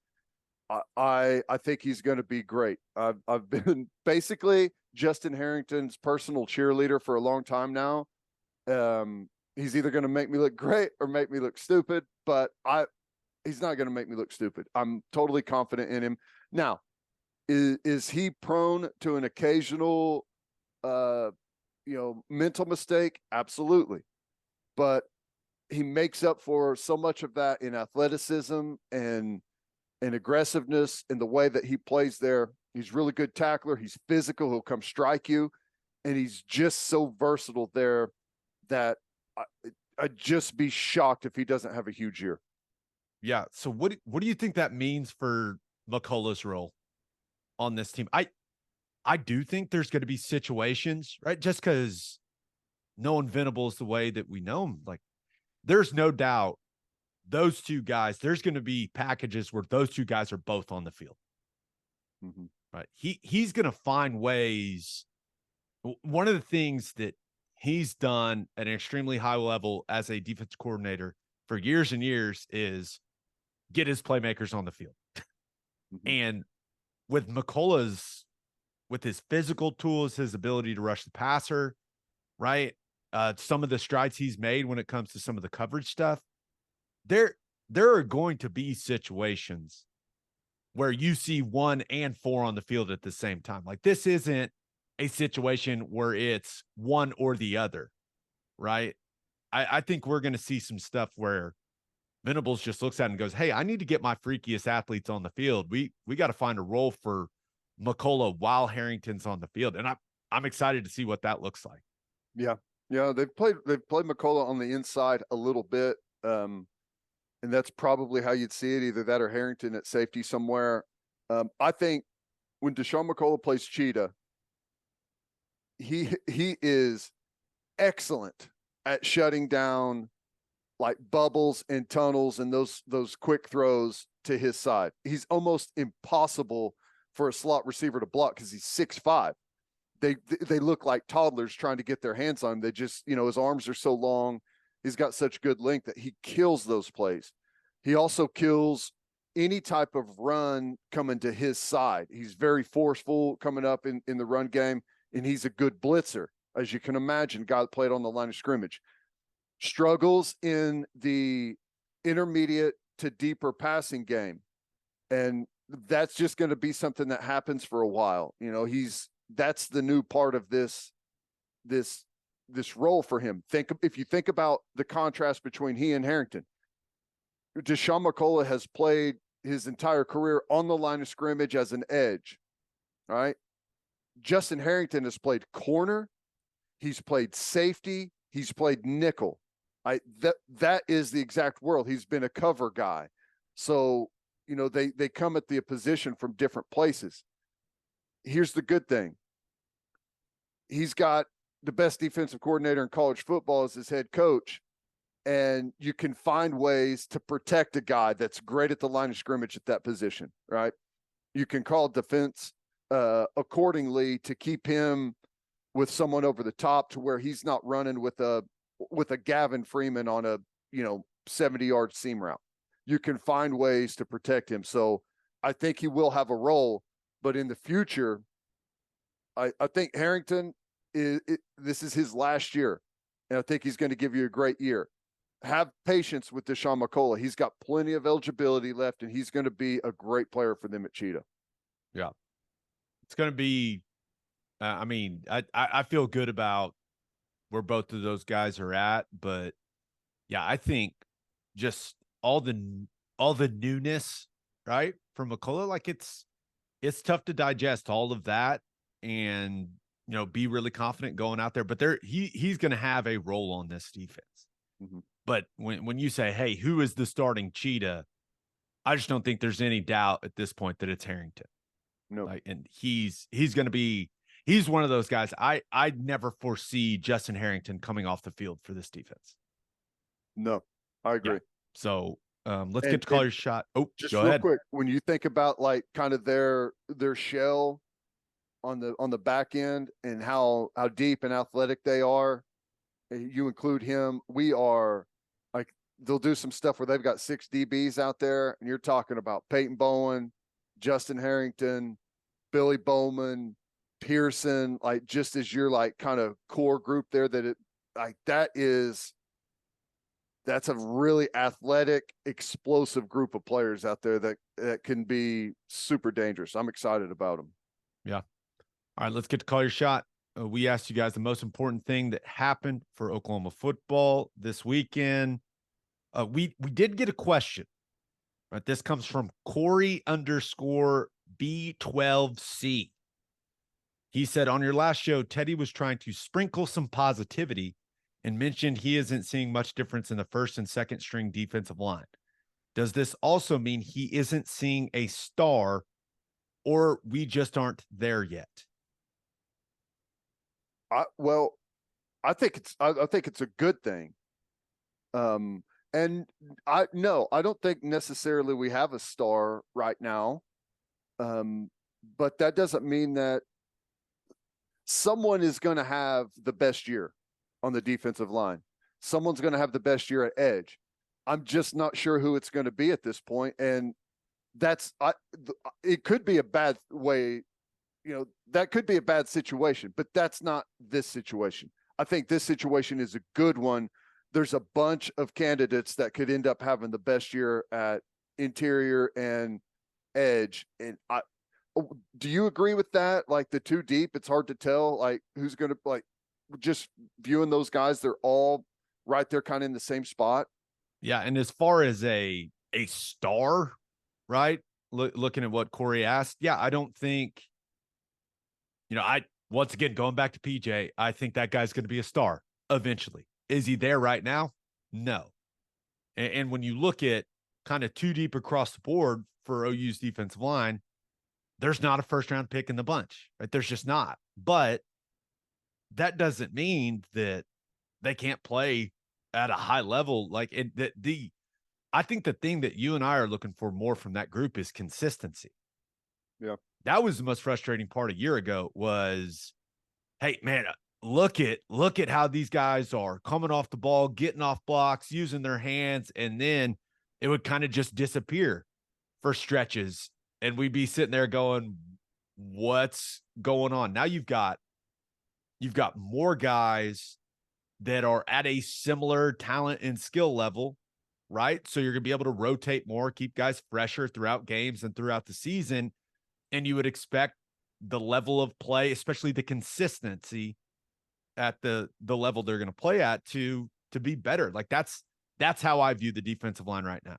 S2: I think he's going to be great. I've been basically Justin Harrington's personal cheerleader for a long time now. He's either going to make me look great or make me look stupid, but he's not going to make me look stupid. I'm totally confident in him. Now, is he prone to an occasional, mental mistake? Absolutely. But he makes up for so much of that in athleticism and aggressiveness in the way that he plays there. He's a really good tackler. He's physical. He'll come strike you. And he's just so versatile there that I'd just be shocked if he doesn't have a huge year.
S1: Yeah. So what do you think that means for McCullough's role on this team? I do think there's going to be situations, right? Just because knowing Venables the way that we know him, like there's no doubt those two guys, there's going to be packages where those two guys are both on the field.
S2: Mm-hmm.
S1: Right. He's going to find ways. One of the things that he's done at an extremely high level as a defense coordinator for years and years is get his playmakers on the field.
S2: Mm-hmm.
S1: And with with his physical tools, his ability to rush the passer, right? Some of the strides he's made when it comes to some of the coverage stuff, there are going to be situations where you see 1 and 4 on the field at the same time. Like this isn't a situation where it's one or the other, right? I think we're going to see some stuff where Venables just looks at it and goes, hey, I need to get my freakiest athletes on the field. We got to find a role for McCullough while Harrington's on the field. And I'm excited to see what that looks like.
S2: Yeah. Yeah. They've played McCullough on the inside a little bit. And that's probably how you'd see it, either that or Harrington at safety somewhere. I think when Dasan McCullough plays Cheetah, he is excellent at shutting down like bubbles and tunnels and those quick throws to his side. He's almost impossible for a slot receiver to block because he's 6'5". They look like toddlers trying to get their hands on him. They just, his arms are so long. He's got such good length that he kills those plays. He also kills any type of run coming to his side. He's very forceful coming up in the run game, and he's a good blitzer, as you can imagine, guy that played on the line of scrimmage. Struggles in the intermediate to deeper passing game. And that's just going to be something that happens for a while. That's the new part of this role for him. If you think about the contrast between he and Harrington, Dasan McCullough has played his entire career on the line of scrimmage as an edge. All right. Justin Harrington has played corner. He's played safety. He's played nickel. That is the exact world. He's been a cover guy. So, they come at the position from different places. Here's the good thing. He's got the best defensive coordinator in college football as his head coach. And you can find ways to protect a guy that's great at the line of scrimmage at that position, right? You can call defense accordingly to keep him with someone over the top to where he's not running with a Gavin Freeman on a 70-yard seam route. You can find ways to protect him. So I think he will have a role, but in the future, I think Harrington this is his last year, and I think he's going to give you a great year. Have patience with Dasan McCullough. He's got plenty of eligibility left, and he's going to be a great player for them at Cheetah.
S1: Yeah. It's going to be, I feel good about where both of those guys are at, but yeah, I think just all the newness right, from McCullough, like it's tough to digest all of that and, be really confident going out there. But he's going to have a role on this defense.
S2: Mm-hmm.
S1: But when you say, hey, who is the starting cheetah? I just don't think there's any doubt at this point that it's Harrington.
S2: No.
S1: And he's going to be, he's one of those guys. I'd never foresee Justin Harrington coming off the field for this defense.
S2: No, I agree.
S1: Yeah. So let's get to call your shot. Oh,
S2: just
S1: go
S2: real
S1: ahead.
S2: Quick, when you think about like kind of their shell on the back end and how deep and athletic they are, you include him. We are like, they'll do some stuff where they've got 6 DBs out there, and you're talking about Peyton Bowen, Justin Harrington, Billy Bowman, Pearson, like just as your like kind of core group there, that's a really athletic, explosive group of players out there that can be super dangerous. I'm excited about them.
S1: Yeah. All right, let's get to call your shot. We asked you guys the most important thing that happened for Oklahoma football this weekend. We did get a question. Right, this comes from Corey_B12C. He said, on your last show, Teddy was trying to sprinkle some positivity and mentioned he isn't seeing much difference in the first and second string defensive line. Does this also mean he isn't seeing a star, or we just aren't there yet?
S2: I think it's a good thing. And I don't think necessarily we have a star right now. But that doesn't mean that someone is going to have the best year on the defensive line. Someone's going to have the best year at edge. I'm just not sure who it's going to be at this point. And it could be a bad way, that could be a bad situation, but that's not this situation. I think this situation is a good one. There's a bunch of candidates that could end up having the best year at interior and edge. And do you agree with that? Like the 2 deep, it's hard to tell, like who's going to, like, just viewing those guys, they're all right there kind of in the same spot.
S1: Yeah. And as far as a star, right? Looking at what Corey asked. Yeah. I don't think, once again, going back to PJ, I think that guy's going to be a star eventually. Is he there right now? No. And when you look at kind of 2 deep across the board for OU's defensive line, there's not a first round pick in the bunch, right? There's just not. But that doesn't mean that they can't play at a high level. Like I think the thing that you and I are looking for more from that group is consistency.
S2: Yeah.
S1: That was the most frustrating part a year ago was, hey, man, look at how these guys are coming off the ball, getting off blocks, using their hands, and then it would kind of just disappear for stretches. And we'd be sitting there going, what's going on? Now you've got more guys that are at a similar talent and skill level, right? So you're going to be able to rotate more, keep guys fresher throughout games and throughout the season. And you would expect the level of play, especially the consistency at the level they're going to play at to be better. Like that's how I view the defensive line right now.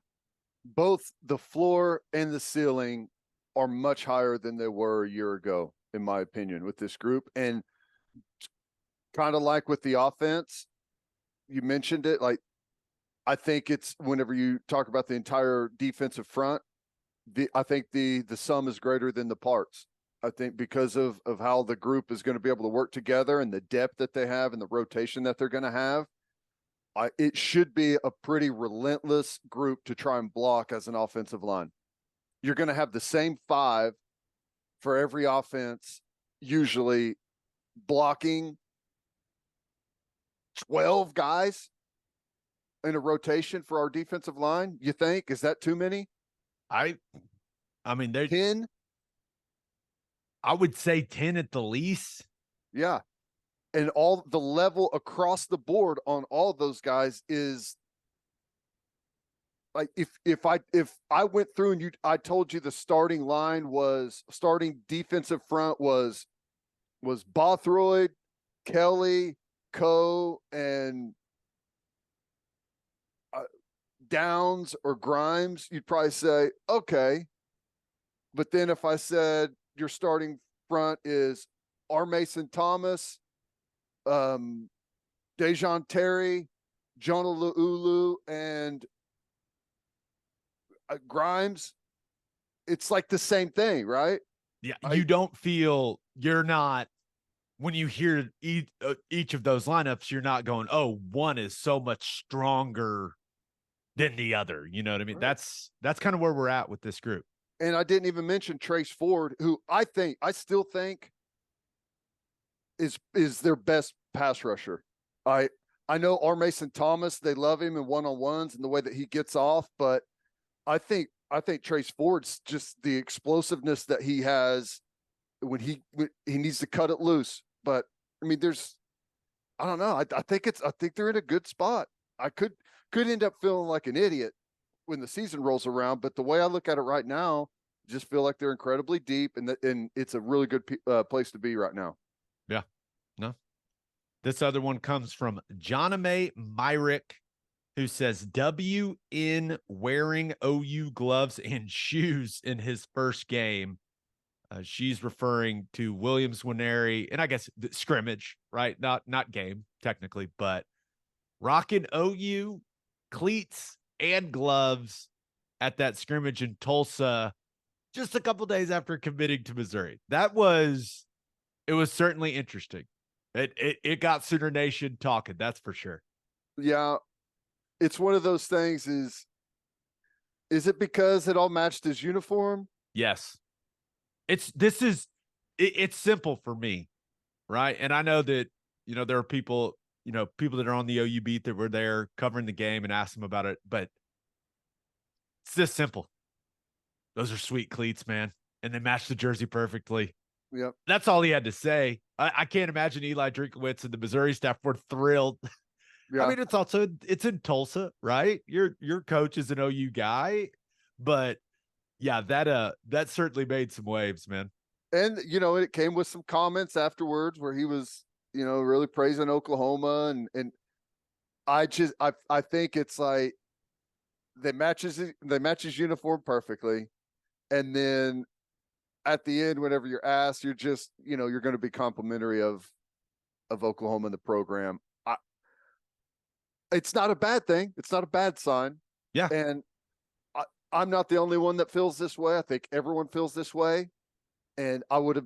S2: Both the floor and the ceiling are much higher than they were a year ago, in my opinion, with this group. And kind of like with the offense, you mentioned it. Like, I think it's whenever you talk about the entire defensive front, I think the sum is greater than the parts. I think because of how the group is going to be able to work together and the depth that they have and the rotation that they're going to have, it should be a pretty relentless group to try and block as an offensive line. You're going to have the same 5 for every offense, usually blocking 12 guys in a rotation for our defensive line. You think, is that too many?
S1: I mean,
S2: 10.
S1: I would say 10 at the least.
S2: Yeah. And all the level across the board on all of those guys is like, if I went through and I told you the starting defensive front was Bothroyd, Kelly, Coe, and Downs or Grimes, you'd probably say, okay, But then if I said your starting front is R. Mason Thomas, Dejon Terry, Jonah Luulu, and Grimes, it's like the same thing, right?
S1: Yeah, you don't feel you're not when you hear each of those lineups, you're not going, oh, one is so much stronger than the other. You know what I mean?
S2: Right.
S1: That's kind of where we're at with this group.
S2: And I didn't even mention Trace Ford, who I still think is their best pass rusher. I know R. Mason Thomas, they love him in one-on-ones and the way that he gets off, but I think Trace Ford's just the explosiveness that he has when he needs to cut it loose. But I mean, I don't know. I think they're in a good spot. I could end up feeling like an idiot when the season rolls around, but the way I look at it right now, just feel like they're incredibly deep, and it's a really good place to be right now.
S1: Yeah, no. This other one comes from Johname Myrick, who says W in wearing OU gloves and shoes in his first game. She's referring to Williams Winery, and I guess the scrimmage, right? Not game technically, but rocking OU cleats and gloves at that scrimmage in Tulsa just a couple days after committing to Missouri. It was certainly interesting. It got Sooner Nation talking, that's for sure.
S2: Yeah, it's one of those things. Is it because it all matched his uniform?
S1: Yes. It's simple for me, right? And I know that, there are people that are on the OU beat that were there covering the game and asked them about it, but it's this simple. Those are sweet cleats, man. And they match the jersey perfectly.
S2: Yep.
S1: That's all he had to say. I can't imagine Eli Drinkowitz and the Missouri staff were thrilled. Yeah. I mean, it's in Tulsa, right? Your coach is an OU guy, but yeah, that certainly made some waves, man.
S2: And it came with some comments afterwards where he was, really praising Oklahoma, and I think it's like they match his uniform perfectly, and then at the end, whenever you're asked, you're just you're going to be complimentary of Oklahoma and the program. It's not a bad thing. It's not a bad sign.
S1: Yeah,
S2: and I'm not the only one that feels this way. I think everyone feels this way. And I would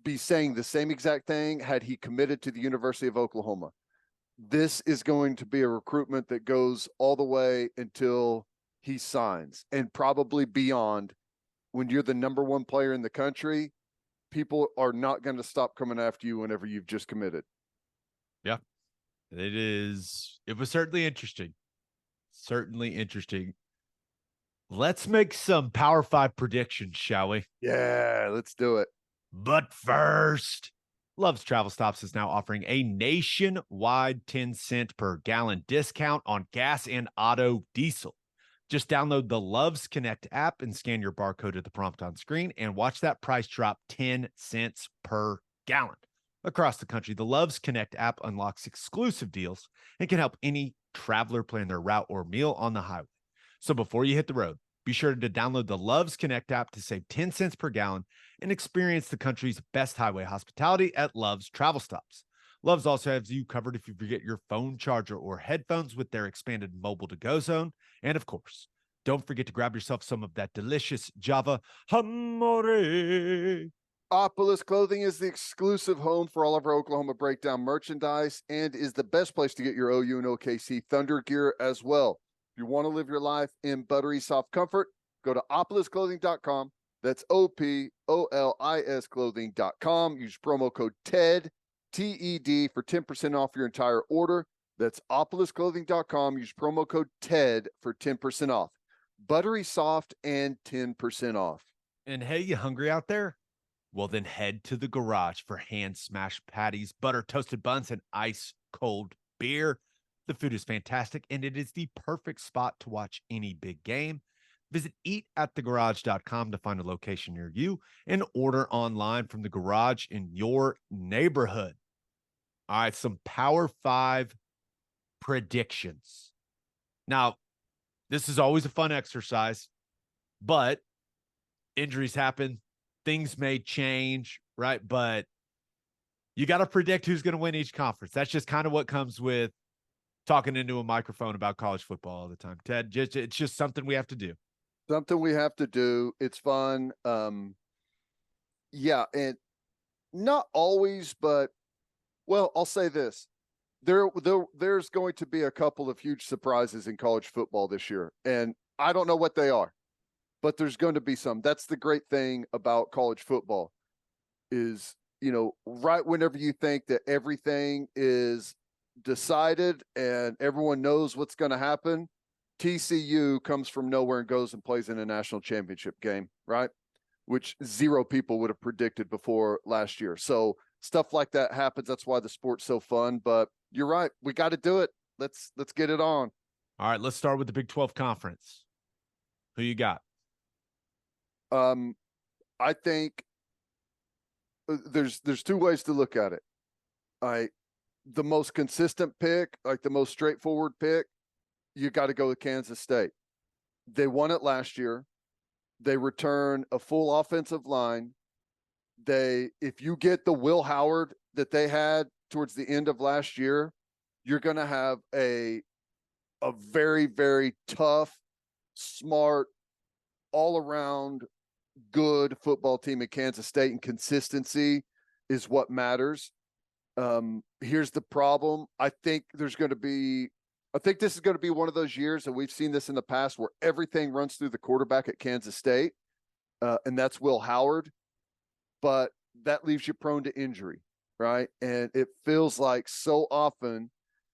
S2: be saying the same exact thing had he committed to the University of Oklahoma. This is going to be a recruitment that goes all the way until he signs, and probably beyond. When you're the number one player in the country, people are not going to stop coming after you whenever you've just committed.
S1: Yeah, it was certainly interesting. Certainly interesting. Let's make some Power 5 predictions, shall we?
S2: Yeah, let's do it.
S1: But first, Love's Travel Stops is now offering a nationwide 10-cent per gallon discount on gas and auto diesel. Just download the Love's Connect app and scan your barcode at the prompt on screen and watch that price drop 10 cents per gallon. Across the country, the Love's Connect app unlocks exclusive deals and can help any traveler plan their route or meal on the highway. So before you hit the road, be sure to download the Love's Connect app to save 10 cents per gallon and experience the country's best highway hospitality at Love's Travel Stops. Love's also has you covered if you forget your phone charger or headphones with their expanded mobile to-go zone. And of course, don't forget to grab yourself some of that delicious Java Hamore.
S2: Opolis Clothing is the exclusive home for all of our Oklahoma Breakdown merchandise and is the best place to get your OU and OKC Thunder gear as well. If you want to live your life in buttery soft comfort, go to opolisclothing.com. That's OPOLIS clothing.com. Use promo code TED, TED, for 10% off your entire order. That's opolisclothing.com. Use promo code TED for 10% off. Buttery soft and 10% off.
S1: And hey, you hungry out there? Well, then head to the garage for hand-smashed patties, butter toasted buns, and ice-cold beer. The food is fantastic, and it is the perfect spot to watch any big game. Visit eatatthegarage.com to find a location near you and order online from the garage in your neighborhood. All right, some Power 5 predictions. Now, this is always a fun exercise, but injuries happen, things may change, right? But you got to predict who's going to win each conference. That's just kind of what comes with talking into a microphone about college football all the time. Ted, it's just something we have to do.
S2: Something we have to do. It's fun. Yeah, and not always, but well, I'll say this. There's going to be a couple of huge surprises in college football this year, and I don't know what they are, but there's going to be some. That's the great thing about college football is, right whenever you think that everything is decided and everyone knows what's going to happen, TCU comes from nowhere and goes and plays in a national championship game, right? Which 0 people would have predicted before last year. So stuff like that happens. That's why the sport's so fun. But you're right. We got to do it. Let's get it on.
S1: All right, let's start with the Big 12 Conference. Who you got?
S2: I think there's 2 ways to look at it. The most consistent pick, like the most straightforward pick, you got to go with Kansas State. They won it last year. They return a full offensive line. If you get the Will Howard that they had towards the end of last year, you're going to have a very, very tough, smart, all around good football team in Kansas State, and consistency is what matters. Here's the problem. I think this is going to be one of those years, and we've seen this in the past, where everything runs through the quarterback at Kansas State, and that's Will Howard. But that leaves you prone to injury, right? And it feels like so often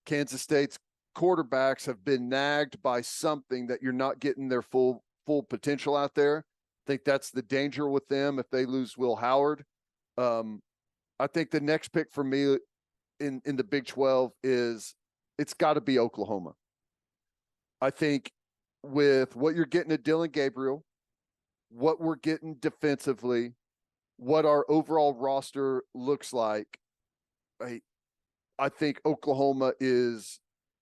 S2: Kansas State's quarterbacks have been nagged by something that you're not getting their full potential out there. I think that's the danger with them if they lose Will Howard. I think the next pick for me in the Big 12 is it's got to be Oklahoma. I think with what you're getting at Dillon Gabriel, what we're getting defensively, what our overall roster looks like, I think Oklahoma is,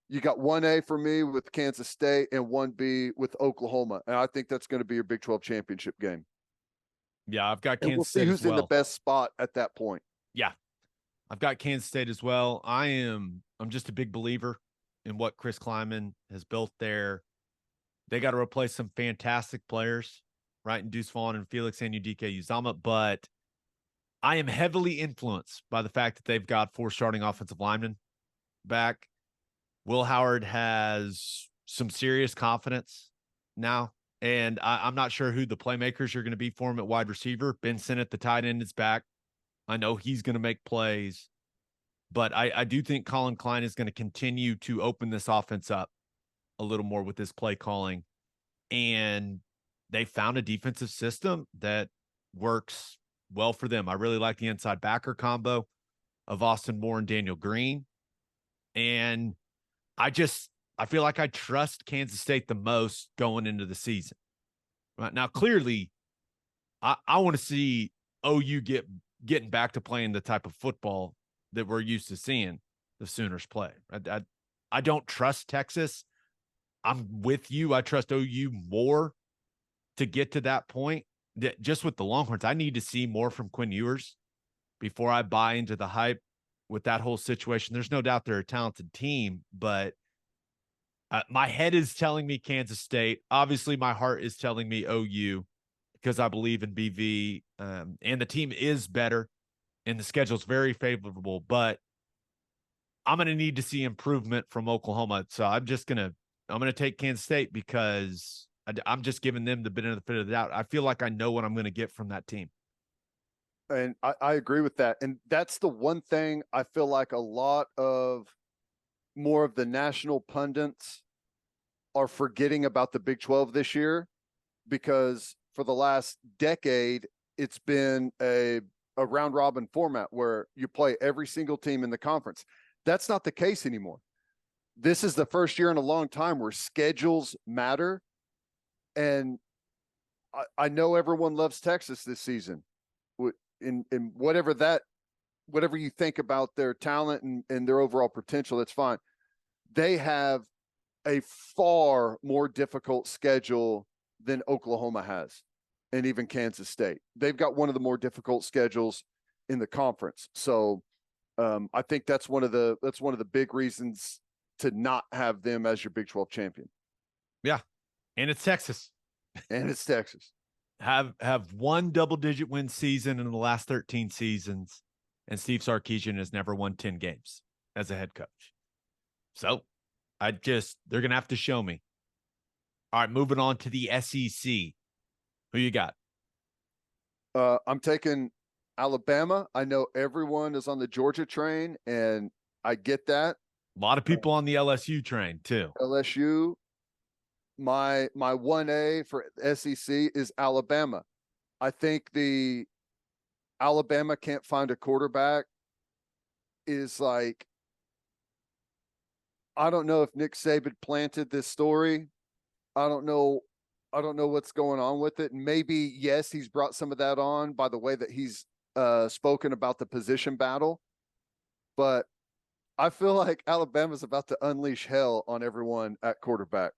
S2: you got 1A for me with Kansas State and 1B with Oklahoma. And I think that's going to be your Big 12 championship game.
S1: Yeah, I've got Kansas
S2: we'll
S1: State
S2: see who's
S1: as well.
S2: in the best spot at that point.
S1: Yeah, I've got Kansas State as well. I'm just a big believer in what Chris Kleiman has built there. They got to replace some fantastic players, right? In Deuce Vaughn and Felix Anudike-Uzomah, but I am heavily influenced by the fact that they've got 4 starting offensive linemen back. Will Howard has some serious confidence now, and I'm not sure who the playmakers are going to be for him at wide receiver. Ben Sinnott, the tight end, is back. I know he's going to make plays, but I do think Colin Klein is going to continue to open this offense up a little more with this play calling. And they found a defensive system that works well for them. I really like the inside backer combo of Austin Moore and Daniel Green. And I feel like I trust Kansas State the most going into the season. Right now, clearly, I want to see OU getting back to playing the type of football that we're used to seeing the Sooners play. I don't trust Texas. I'm with you. I trust OU more to get to that point. Just with the Longhorns, I need to see more from Quinn Ewers before I buy into the hype with that whole situation. There's no doubt they're a talented team, but my head is telling me Kansas State. Obviously, my heart is telling me OU because I believe in BV, and the team is better, and the schedule is very favorable. But I'm going to need to see improvement from Oklahoma, so I'm going to take Kansas State because I'm just giving them the benefit of the doubt. I feel like I know what I'm going to get from that team.
S2: And I agree with that. And that's the one thing I feel like a lot of more of the national pundits are forgetting about the Big 12 this year, because for the last decade, it's been a round robin format where you play every single team in the conference. That's not the case anymore. This is the first year in a long time where schedules matter. And I know everyone loves Texas this season. In whatever you think about their talent and their overall potential, that's fine. They have a far more difficult schedule than Oklahoma has. and even Kansas State. They've got one of the more difficult schedules in the conference. So I think that's one of the big reasons to not have them as your Big 12 champion.
S1: Yeah. And it's Texas.
S2: And it's Texas.
S1: Have one double-digit win season in the last 13 seasons, and Steve Sarkisian has never won 10 games as a head coach. So they're going to have to show me. All right, moving on to the SEC. Who you got?
S2: I'm taking Alabama. I know everyone is on the Georgia train, and I get that.
S1: A lot of people on the LSU train too.
S2: LSU. My 1A for SEC is Alabama. I think the Alabama can't find a quarterback is like, I don't know if Nick Saban planted this story. I don't know what's going on with it. And maybe, yes, he's brought some of that on by the way that he's spoken about the position battle. But I feel like Alabama's about to unleash hell on everyone at quarterback.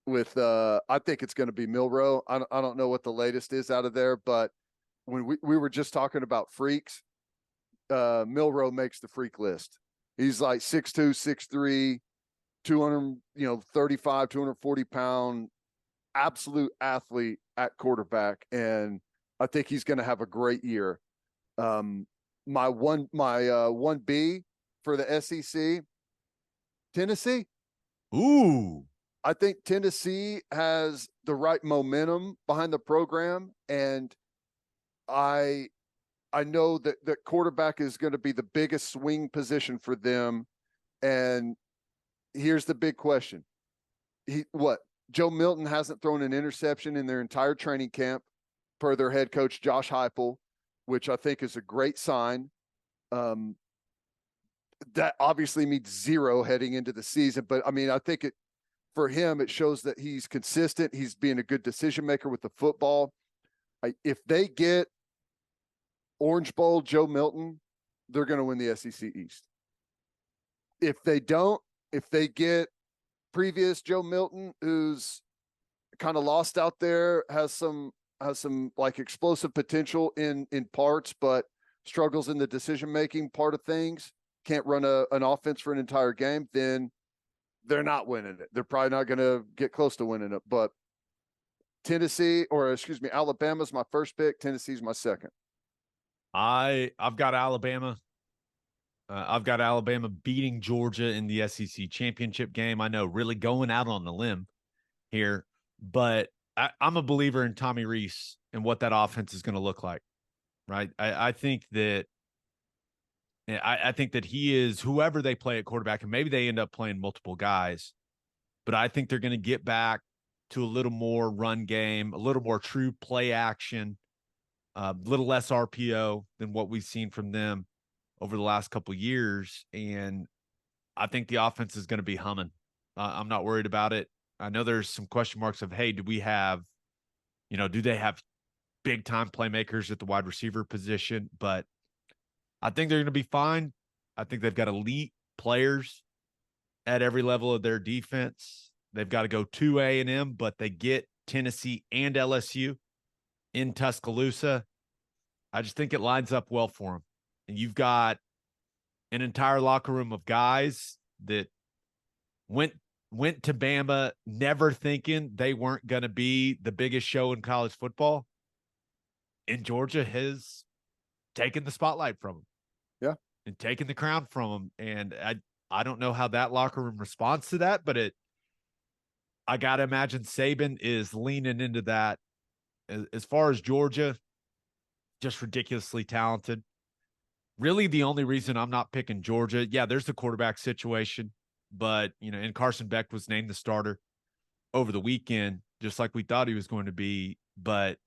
S2: With I think it's going to be Milroe. I don't know what the latest is out of there, but when we were just talking about freaks, Milroe makes the freak list. He's like 6'2", 6'3", 235, 240-pound, absolute athlete at quarterback, and I think he's going to have a great year. My 1B for the SEC, Tennessee.
S1: Ooh.
S2: I think Tennessee has the right momentum behind the program, and I know that quarterback is going to be the biggest swing position for them. And here's the big question. Joe Milton hasn't thrown an interception in their entire training camp per their head coach, Josh Heupel, which I think is a great sign. That obviously means 0 heading into the season, but I mean, I think for him, it shows that he's consistent. He's being a good decision maker with the football. If they get Orange Bowl Joe Milton, they're going to win the SEC East. If they don't, if they get previous Joe Milton, who's kind of lost out there, has some like explosive potential in parts, but struggles in the decision making part of things, can't run an offense for an entire game, then they're not winning it. They're probably not going to get close to winning it. But Alabama's my first pick. Tennessee's my second.
S1: I've got Alabama. I've got Alabama beating Georgia in the SEC championship game. I know, really going out on the limb here, but I'm a believer in Tommy Rees and what that offense is going to look like, right? I think that he is whoever they play at quarterback, and maybe they end up playing multiple guys, but I think they're going to get back to a little more run game, a little more true play action, a little less RPO than what we've seen from them over the last couple of years. And I think the offense is going to be humming. I'm not worried about it. I know there's some question marks of, hey, do they have big time playmakers at the wide receiver position? But I think they're going to be fine. I think they've got elite players at every level of their defense. They've got to go to A&M, but they get Tennessee and LSU in Tuscaloosa. I just think it lines up well for them. And you've got an entire locker room of guys that went to Bama never thinking they weren't going to be the biggest show in college football. And Georgia has taken the spotlight from them.
S2: Yeah.
S1: And taken the crown from them. And I don't know how that locker room responds to that, but I got to imagine Saban is leaning into that. As far as Georgia, just ridiculously talented. Really the only reason I'm not picking Georgia, yeah, there's the quarterback situation, but, and Carson Beck was named the starter over the weekend, just like we thought he was going to be, but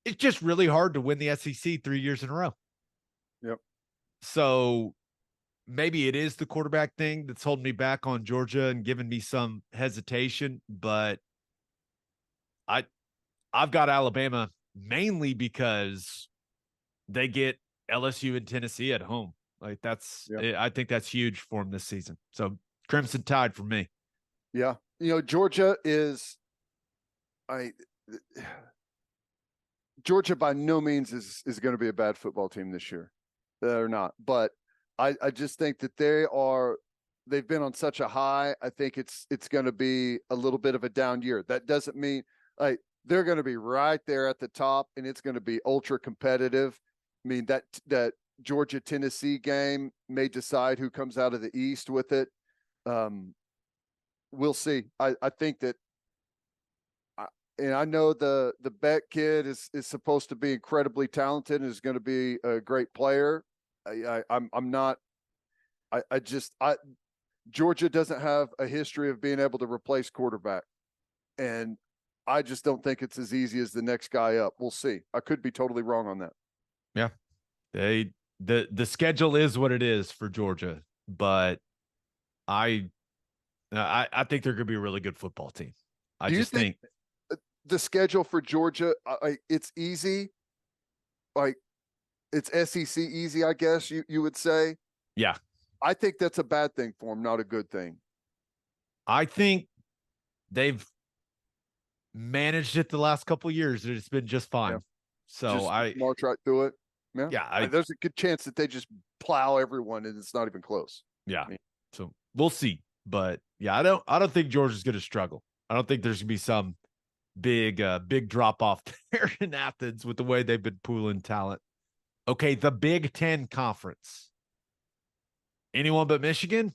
S1: it's just really hard to win the SEC 3 years in a row.
S2: Yep.
S1: So maybe it is the quarterback thing that's holding me back on Georgia and giving me some hesitation, but I've got Alabama mainly because they get LSU and Tennessee at home. Like I think that's huge for them this season. So Crimson Tide for me.
S2: Yeah. Georgia is Georgia by no means is going to be a bad football team this year. They're not, but I just think that they've been on such a high. I think it's going to be a little bit of a down year. That doesn't mean like they're going to be right there at the top and it's going to be ultra competitive. I mean, that Georgia Tennessee game may decide who comes out of the East with it. We'll see. I think that, and I know the Beck kid is supposed to be incredibly talented and is going to be a great player. Georgia doesn't have a history of being able to replace quarterback. And I just don't think it's as easy as the next guy up. We'll see. I could be totally wrong on that.
S1: Yeah. The schedule is what it is for Georgia, but I think they're going to be a really good football team. I just think
S2: the schedule for Georgia, it's easy. Like it's SEC easy, I guess you would say.
S1: Yeah.
S2: I think that's a bad thing for them, not a good thing.
S1: I think they've managed it the last couple of years. It's been just fine. Yeah. So
S2: just march right through it.
S1: Yeah.
S2: There's a good chance that they just plow everyone and it's not even close.
S1: Yeah. So we'll see. But yeah, I don't think Georgia's going to struggle. I don't think there's going to be some big drop off there in Athens with the way they've been pooling talent. Okay, the Big Ten Conference. Anyone but Michigan?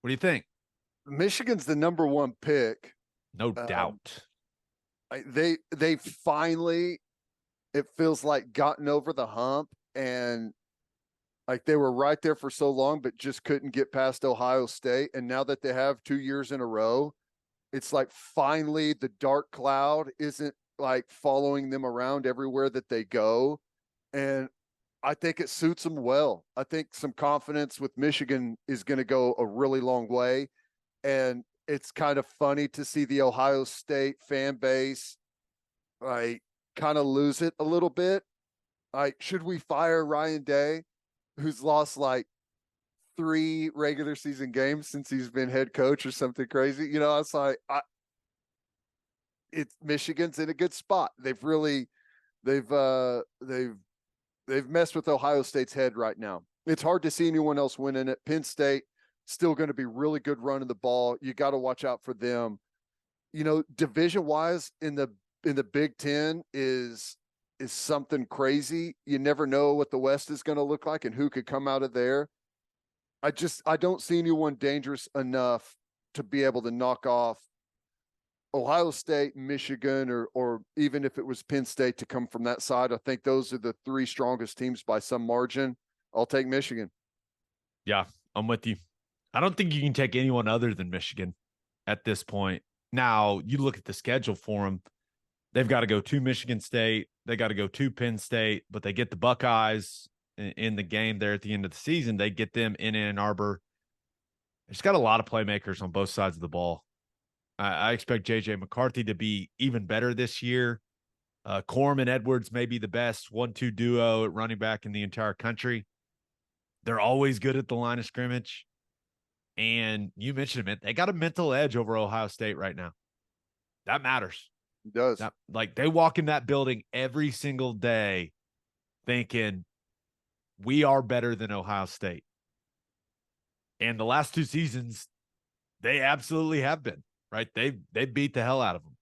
S1: What do you think?
S2: Michigan's the number one pick.
S1: No doubt.
S2: They finally, it feels like, gotten over the hump, and like they were right there for so long, but just couldn't get past Ohio State. And now that they have 2 years in a row, it's like finally the dark cloud isn't like following them around everywhere that they go. And I think it suits them well. I think some confidence with Michigan is going to go a really long way. And it's kind of funny to see the Ohio State fan base like kind of lose it a little bit. Like, should we fire Ryan Day, who's lost like 3 regular season games since he's been head coach or something crazy? You know, it's like, it's Michigan's in a good spot. They've messed with Ohio State's head right now. It's hard to see anyone else winning it. Penn State still going to be really good running the ball. You got to watch out for them. You know, division wise in the Big Ten is something crazy. You never know what the West is going to look like and who could come out of there. I don't see anyone dangerous enough to be able to knock off Ohio State, Michigan, or even if it was Penn State to come from that side. I think those are the 3 strongest teams by some margin. I'll take Michigan.
S1: Yeah, I'm with you. I don't think you can take anyone other than Michigan at this point. Now, you look at the schedule for them. They've got to go to Michigan State. They got to go to Penn State, but they get the Buckeyes in the game there at the end of the season. They get them in Ann Arbor. It's got a lot of playmakers on both sides of the ball. I expect J.J. McCarthy to be even better this year. Corum and Edwards may be the best 1-2 duo at running back in the entire country. They're always good at the line of scrimmage. And you mentioned it, they got a mental edge over Ohio State right now. That matters.
S2: It does.
S1: Like they walk in that building every single day thinking we are better than Ohio State. And the last 2 seasons, they absolutely have been. Right, they beat the hell out of them.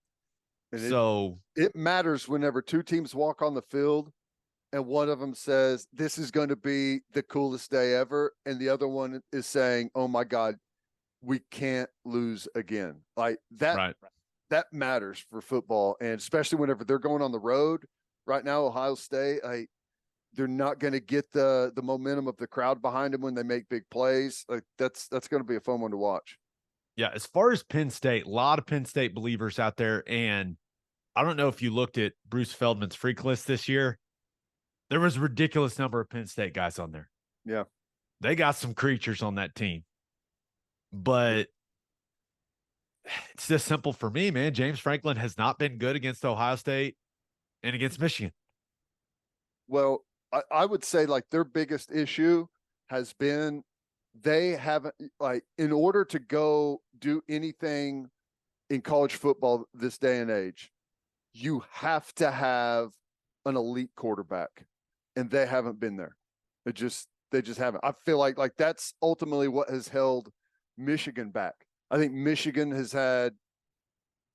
S1: And
S2: it matters whenever 2 teams walk on the field, and one of them says, "This is going to be the coolest day ever," and the other one is saying, "Oh my God, we can't lose again." Like that.
S1: Right.
S2: That matters for football, and especially whenever they're going on the road. Right now, Ohio State, they're not going to get the momentum of the crowd behind them when they make big plays. Like that's going to be a fun one to watch.
S1: Yeah, as far as Penn State, a lot of Penn State believers out there. And I don't know if you looked at Bruce Feldman's freak list this year. There was a ridiculous number of Penn State guys on there.
S2: Yeah.
S1: They got some creatures on that team. But it's just simple for me, man. James Franklin has not been good against Ohio State and against Michigan.
S2: Well, I would say like their biggest issue has been they haven't, like, in order to go do anything in college football this day and age, you have to have an elite quarterback, and they haven't been there. They just haven't. I feel like that's ultimately what has held Michigan back. I think Michigan has had,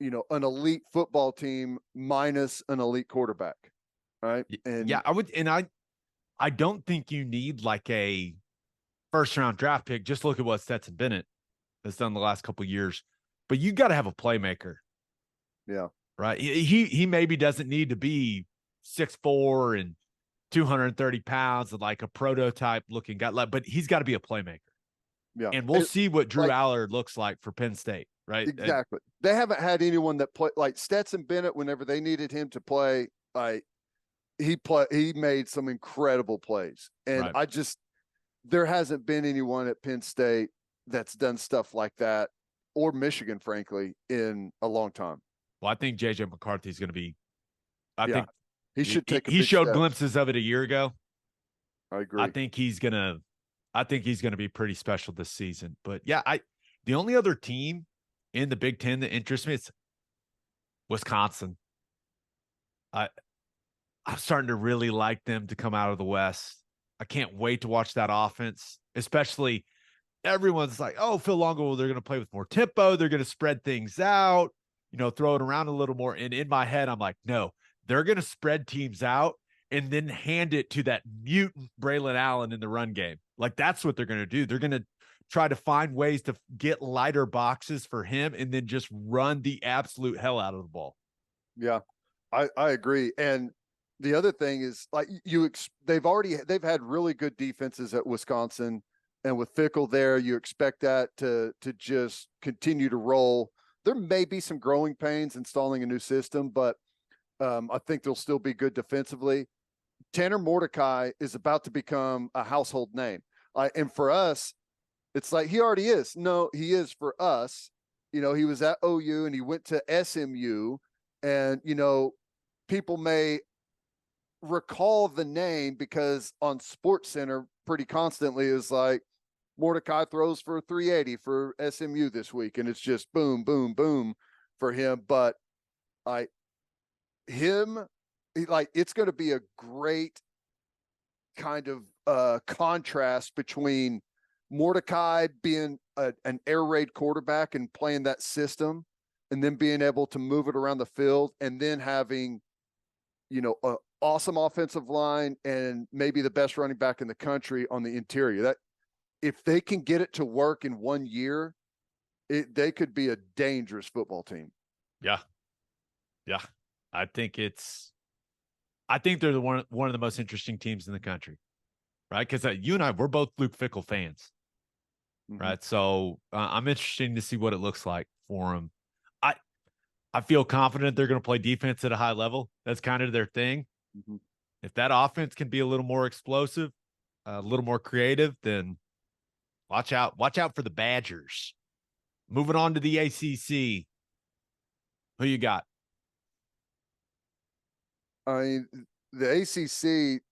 S2: an elite football team minus an elite quarterback, right? And
S1: yeah, I don't think you need like a first round draft pick. Just look at what Stetson Bennett has done the last couple of years. But you got to have a playmaker.
S2: Yeah.
S1: Right. He maybe doesn't need to be 6'4" and 230 pounds and like a prototype looking guy, but he's got to be a playmaker.
S2: Yeah.
S1: And we'll see what Drew Allard looks like for Penn State, right?
S2: Exactly. They haven't had anyone that play like Stetson Bennett. Whenever they needed him to play, he made some incredible plays. And
S1: right.
S2: There hasn't been anyone at Penn State that's done stuff like that, or Michigan, frankly, in a long time.
S1: Well, I think JJ McCarthy is going to be. I think
S2: he should take.
S1: He showed glimpses of it a year ago.
S2: I agree.
S1: I think he's gonna be pretty special this season. But yeah, the only other team in the Big Ten that interests me is Wisconsin. I'm starting to really like them to come out of the West. I can't wait to watch that offense, especially everyone's like, oh, Phil Longo, they're going to play with more tempo. They're going to spread things out, throw it around a little more. And in my head, I'm like, no, they're going to spread teams out and then hand it to that mutant Braylon Allen in the run game. Like that's what they're going to do. They're going to try to find ways to get lighter boxes for him and then just run the absolute hell out of the ball.
S2: Yeah, I agree. And the other thing is like they've had really good defenses at Wisconsin, and with Fickle there, you expect that to just continue to roll. There may be some growing pains installing a new system, but I think they'll still be good defensively. Tanner Mordecai is about to become a household name. And for us, it's like he already is. No, he is for us. He was at OU and he went to SMU, and, people may recall the name because on SportsCenter pretty constantly is like Mordecai throws for 380 for SMU this week, and it's just boom, boom, boom for him. But it's going to be a great kind of contrast between Mordecai being an air raid quarterback and playing that system, and then being able to move it around the field, and then having, an awesome offensive line and maybe the best running back in the country on the interior. That if they can get it to work in 1 year, they could be a dangerous football team.
S1: Yeah. Yeah. I think they're one of the most interesting teams in the country, right? Because you and I, we're both Luke Fickell fans, right? So I'm interested to see what it looks like for them. I feel confident they're going to play defense at a high level. That's kind of their thing.
S2: Mm-hmm.
S1: If that offense can be a little more explosive, a little more creative, then watch out. Watch out for the Badgers. Moving on to the ACC. Who you got?
S2: The ACC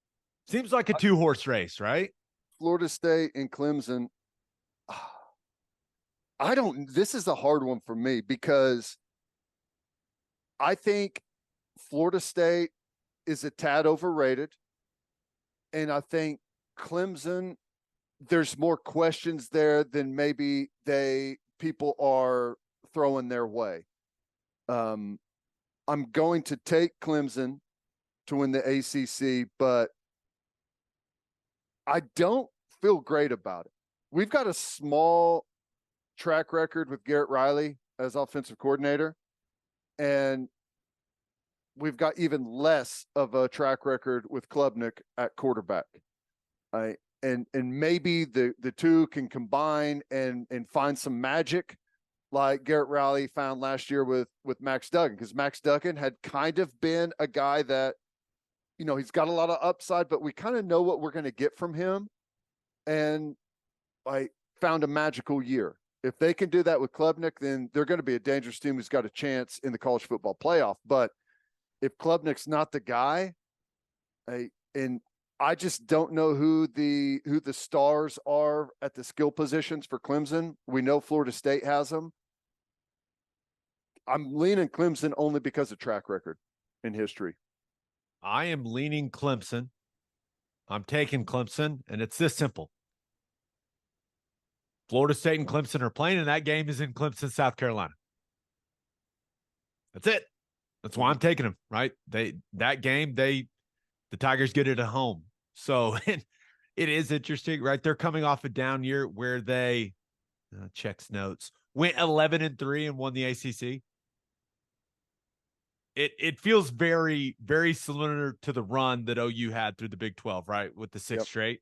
S1: seems like a 2-horse race, right?
S2: Florida State and Clemson. This is a hard one for me because I think Florida State is a tad overrated. And I think Clemson, there's more questions there than maybe people are throwing their way. I'm going to take Clemson to win the ACC, but I don't feel great about it. We've got a small track record with Garrett Riley as offensive coordinator, and we've got even less of a track record with Klubnik at quarterback. And maybe the two can combine and find some magic like Garrett Riley found last year with Max Duggan, because Max Duggan had kind of been a guy that, he's got a lot of upside, but we kind of know what we're going to get from him. And I found a magical year. If they can do that with Klubnik, then they're going to be a dangerous team who's got a chance in the college football playoff. But if Klubnik's not the guy, and I just don't know who the stars are at the skill positions for Clemson. We know Florida State has them. I'm leaning Clemson only because of track record and history.
S1: I am leaning Clemson. I'm taking Clemson, and it's this simple. Florida State and Clemson are playing, and that game is in Clemson, South Carolina. That's it. That's why I'm taking them, right? The Tigers get it at home. So it is interesting, right? They're coming off a down year where they checks notes, went 11-3 and won the ACC. It feels very, very similar to the run that OU had through the Big 12, right? With the six straight.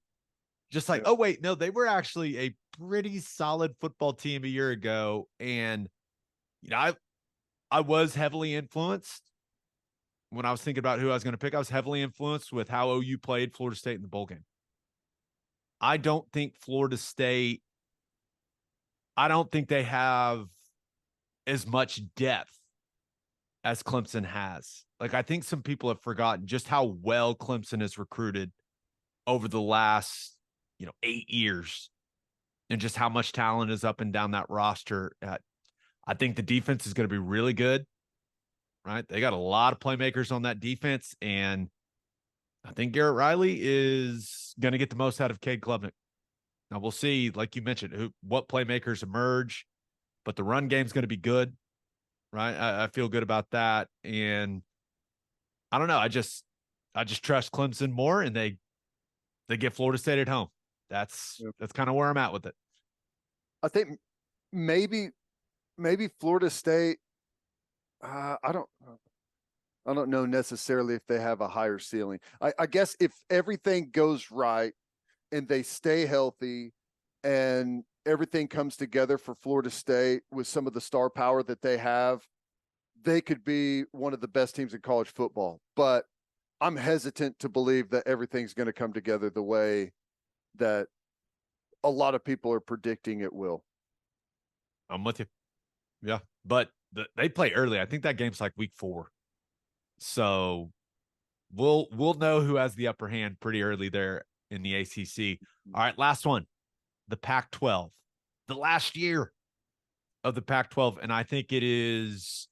S1: Just like, oh, wait, no, they were actually a pretty solid football team a year ago. And, I was heavily influenced when I was thinking about who I was going to pick. I was heavily influenced with how OU played Florida State in the bowl game. I don't think Florida State, I don't think they have as much depth as Clemson has. Like, I think some people have forgotten just how well Clemson has recruited over the last, 8 years, and just how much talent is up and down that roster. I think the defense is going to be really good, right? They got a lot of playmakers on that defense, and I think Garrett Riley is going to get the most out of Cade Klubnik. Now, we'll see, like you mentioned, what playmakers emerge, but the run game's going to be good, right? I feel good about that, and I don't know. I just trust Clemson more, and they get Florida State at home. That's kind of where I'm at with it.
S2: I think maybe Florida State. I don't know necessarily if they have a higher ceiling. I guess if everything goes right and they stay healthy and everything comes together for Florida State with some of the star power that they have, they could be one of the best teams in college football. But I'm hesitant to believe that everything's going to come together the way that a lot of people are predicting it will.
S1: I'm with you. Yeah, but they play early. I think that game's like week 4. So we'll know who has the upper hand pretty early there in the ACC. All right, last one. The Pac-12. The last year of the Pac-12, and I think it's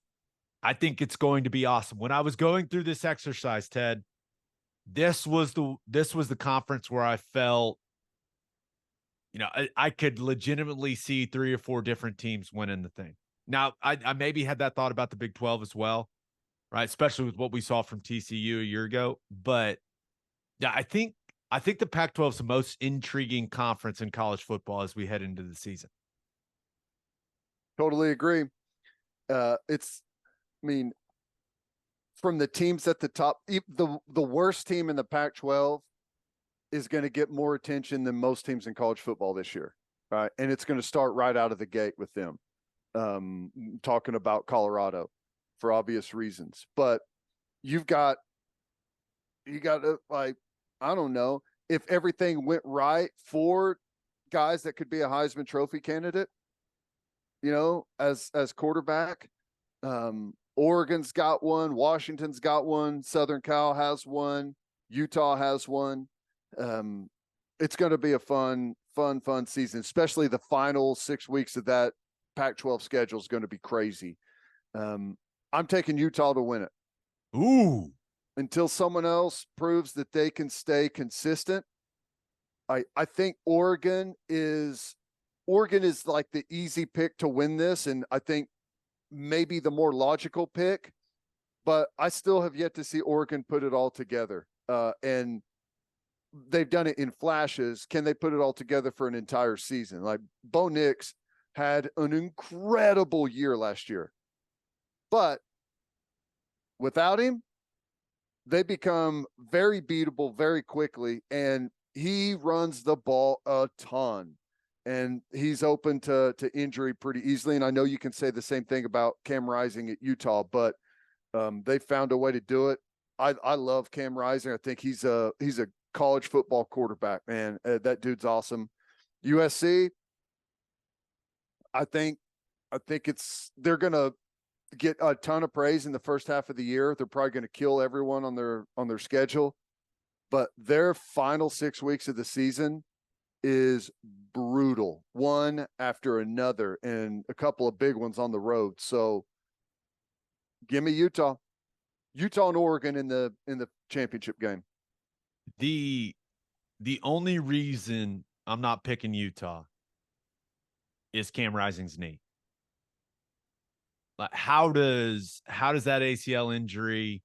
S1: going to be awesome. When I was going through this exercise, Ted, this was the conference where I felt I could legitimately see 3 or 4 different teams winning the thing. Now, I maybe had that thought about the Big 12 as well, right? Especially with what we saw from TCU a year ago. But yeah, I think the Pac-12 is the most intriguing conference in college football as we head into the season.
S2: Totally agree. From the teams at the top, the worst team in the Pac-12 is going to get more attention than most teams in college football this year, right? And it's going to start right out of the gate with them. Talking about Colorado for obvious reasons, but you got to, like, I don't know, if everything went right for guys that could be a Heisman Trophy candidate, as quarterback. Oregon's got one, Washington's got one, Southern Cal has one, Utah has one. It's going to be a fun season, especially the final 6 weeks of that Pac-12 schedule is going to be crazy. I'm taking Utah to win it.
S1: Ooh.
S2: Until someone else proves that they can stay consistent. I think Oregon is like the easy pick to win this, and I think maybe the more logical pick, but I still have yet to see Oregon put it all together. And they've done it in flashes. Can they put it all together for an entire season? Like, Bo Nix had an incredible year last year, but without him, they become very beatable very quickly, and he runs the ball a ton, and he's open to injury pretty easily. And I know you can say the same thing about Cam Rising at Utah, but they found a way to do it. I love Cam Rising. I think he's a college football quarterback, man. That dude's awesome. USC, I think they're going to get a ton of praise in the first half of the year. They're probably going to kill everyone on their schedule, but their final 6 weeks of the season is brutal, one after another, and a couple of big ones on the road. So give me Utah and Oregon in the championship game.
S1: The only reason I'm not picking Utah is Cam Rising's knee. Like, how does that ACL injury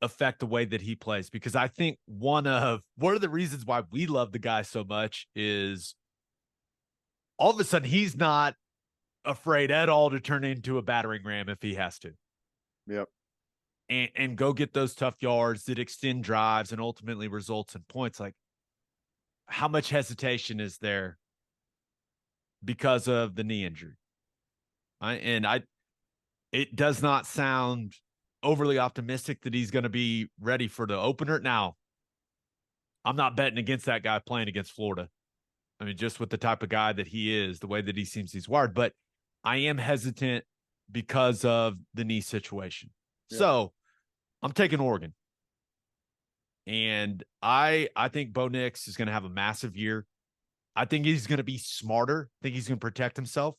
S1: affect the way that he plays? Because I think one of the reasons why we love the guy so much is all of a sudden he's not afraid at all to turn into a battering ram if he has to.
S2: Yep.
S1: And go get those tough yards that extend drives and ultimately results in points. Like, how much hesitation is there because of the knee injury? It does not sound overly optimistic that he's going to be ready for the opener. Now, I'm not betting against that guy playing against Florida. I mean, just with the type of guy that he is, the way that he seems he's wired. But I am hesitant because of the knee situation. Yeah. So I'm taking Oregon. And I think Bo Nix is going to have a massive year. I think he's going to be smarter. I think he's going to protect himself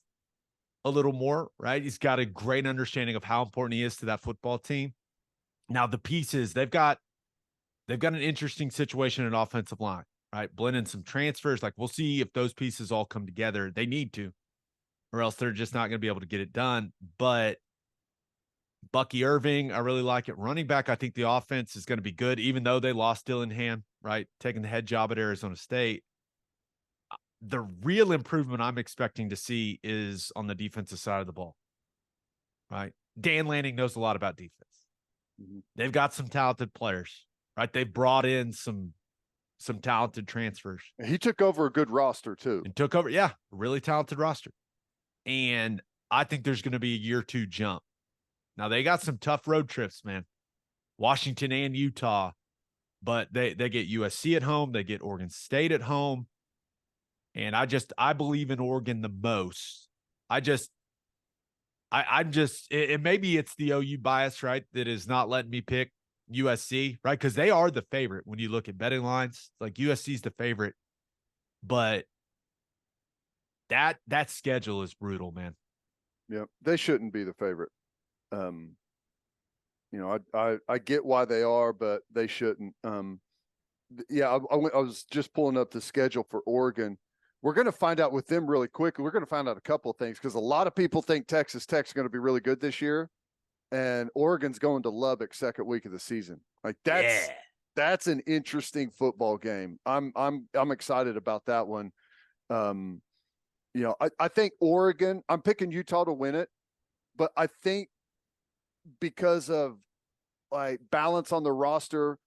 S1: a little more, right? He's got a great understanding of how important he is to that football team. Now, the pieces, they've got an interesting situation at offensive line, right? Blending some transfers. Like, we'll see if those pieces all come together. They need to, or else they're just not going to be able to get it done. But Bucky Irving, I really like it. Running back, I think the offense is going to be good, even though they lost Dillingham, right? Taking the head job at Arizona State. The real improvement I'm expecting to see is on the defensive side of the ball, right? Dan Lanning knows a lot about defense. Mm-hmm. They've got some talented players, right? They've brought in some talented transfers.
S2: He took over a good roster too.
S1: And took over, yeah, a really talented roster. And I think there's going to be a year 2 jump. Now, they got some tough road trips, man. Washington and Utah, but they get USC at home. They get Oregon State at home. And I believe in Oregon the most. Maybe it's the OU bias, right, that is not letting me pick USC, right? Because they are the favorite when you look at betting lines. Like, USC's the favorite. But that schedule is brutal, man.
S2: Yeah, they shouldn't be the favorite. I get why they are, but they shouldn't. I was just pulling up the schedule for Oregon. We're going to find out with them really quickly. We're going to find out a couple of things because a lot of people think Texas Tech's going to be really good this year, and Oregon's going to Lubbock second week of the season. Like, that's an interesting football game. I'm excited about that one. I think Oregon. I'm picking Utah to win it, but I think because of like balance on the roster,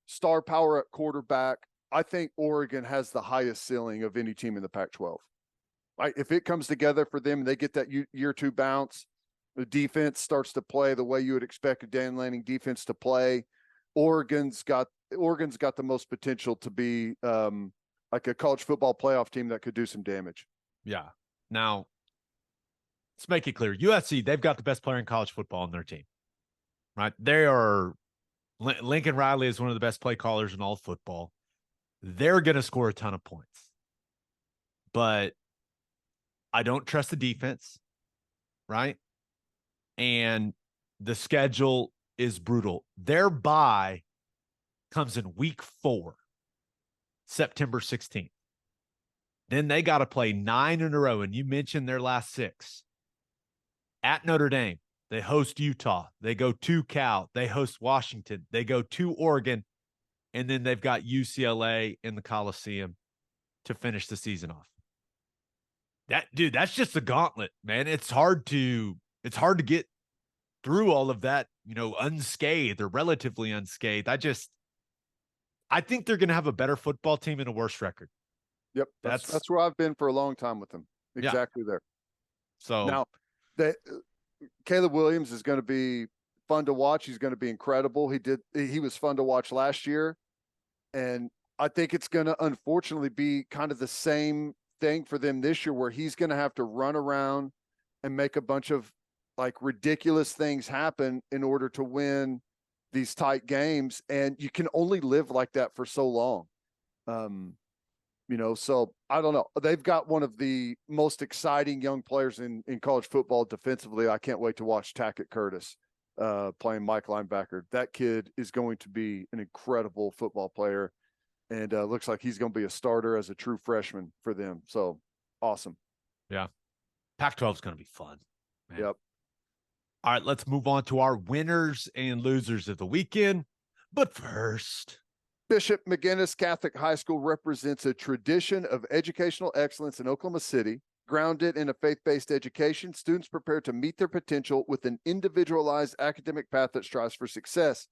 S2: star power at quarterback, I think Oregon has the highest ceiling of any team in the Pac-12. Like, if it comes together for them and they get that year 2 bounce, the defense starts to play the way you would expect a Dan Lanning defense to play. Oregon's got the most potential to be like a college football playoff team that could do some damage.
S1: Yeah. Now, let's make it clear. USC, they've got the best player in college football on their team, right? They are – Lincoln Riley is one of the best play callers in all football. They're going to score a ton of points. But I don't trust the defense, right? And the schedule is brutal. Their bye comes in week 4, September 16th. Then they got to play 9 in a row, and you mentioned their last 6. At Notre Dame, they host Utah. They go to Cal. They host Washington. They go to Oregon. And then they've got UCLA in the Coliseum to finish the season off. That's just a gauntlet, man. It's hard to get through all of that, unscathed or relatively unscathed. I think they're going to have a better football team and a worse record.
S2: Yep. That's where I've been for a long time with them. Exactly. Yeah. There.
S1: So
S2: now Caleb Williams is going to be fun to watch. He's going to be incredible. He was fun to watch last year. And I think it's going to unfortunately be kind of the same thing for them this year, where he's going to have to run around and make a bunch of like ridiculous things happen in order to win these tight games. And you can only live like that for so long. So I don't know. They've got one of the most exciting young players in college football defensively. I can't wait to watch Tackett Curtis. playing Mike linebacker. That kid is going to be an incredible football player, and looks like he's going to be a starter as a true freshman for them. So awesome.
S1: Yeah. Pac-12 is going to be fun, man.
S2: Yep.
S1: All right, let's move on to our winners and losers of the weekend. But first,
S2: Bishop McGuinness Catholic High School represents a tradition of educational excellence in Oklahoma City. Grounded in a faith-based education, students prepare to meet their potential with an individualized academic path that strives for success.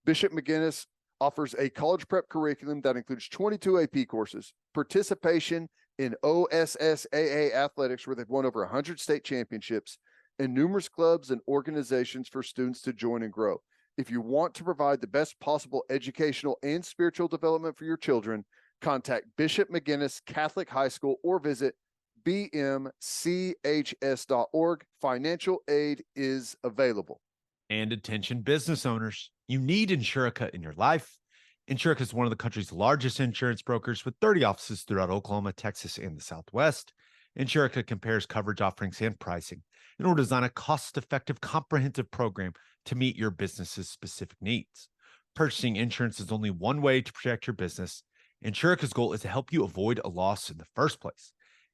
S2: Bishop McGuinness offers a college prep curriculum that includes 22 AP courses, participation in OSSAA athletics, where they've won over 100 state championships, and numerous clubs and organizations for students to join and grow. If you want to provide the best possible educational and spiritual development for your children, contact Bishop McGuinness Catholic High School or visit bmchs.org. Financial aid is available.
S1: And attention business owners, you need Insurica in your life. Insurica is one of the country's largest insurance brokers with 30 offices throughout Oklahoma, Texas, and the Southwest. Insurica compares coverage offerings and pricing in order to design a cost-effective, comprehensive program to meet your business's specific needs. Purchasing insurance is only one way to protect your business. Insurica's goal is to help you avoid a loss in the first place.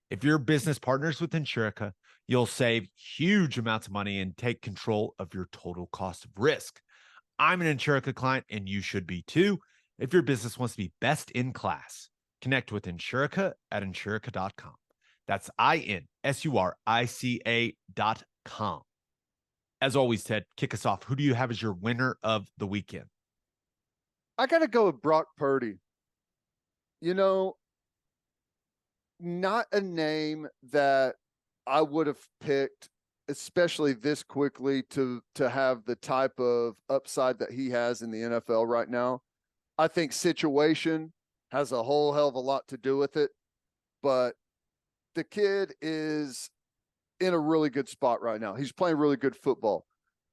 S1: If your business partners with Insurica, you'll save huge amounts of money and take control of your total cost of risk. I'm an Insurica client, and you should be too. If your business wants to be best in class, connect with Insurica at insurica.com. That's INSURICA.com. As always, Ted, kick us off. Who do you have as your winner of the weekend?
S2: I got to go with Brock Purdy. You know, not a name that I would have picked, especially this quickly, to have the type of upside that he has in the NFL right now. I think situation has a whole hell of a lot to do with it, but the kid is in a really good spot right now. He's playing really good football.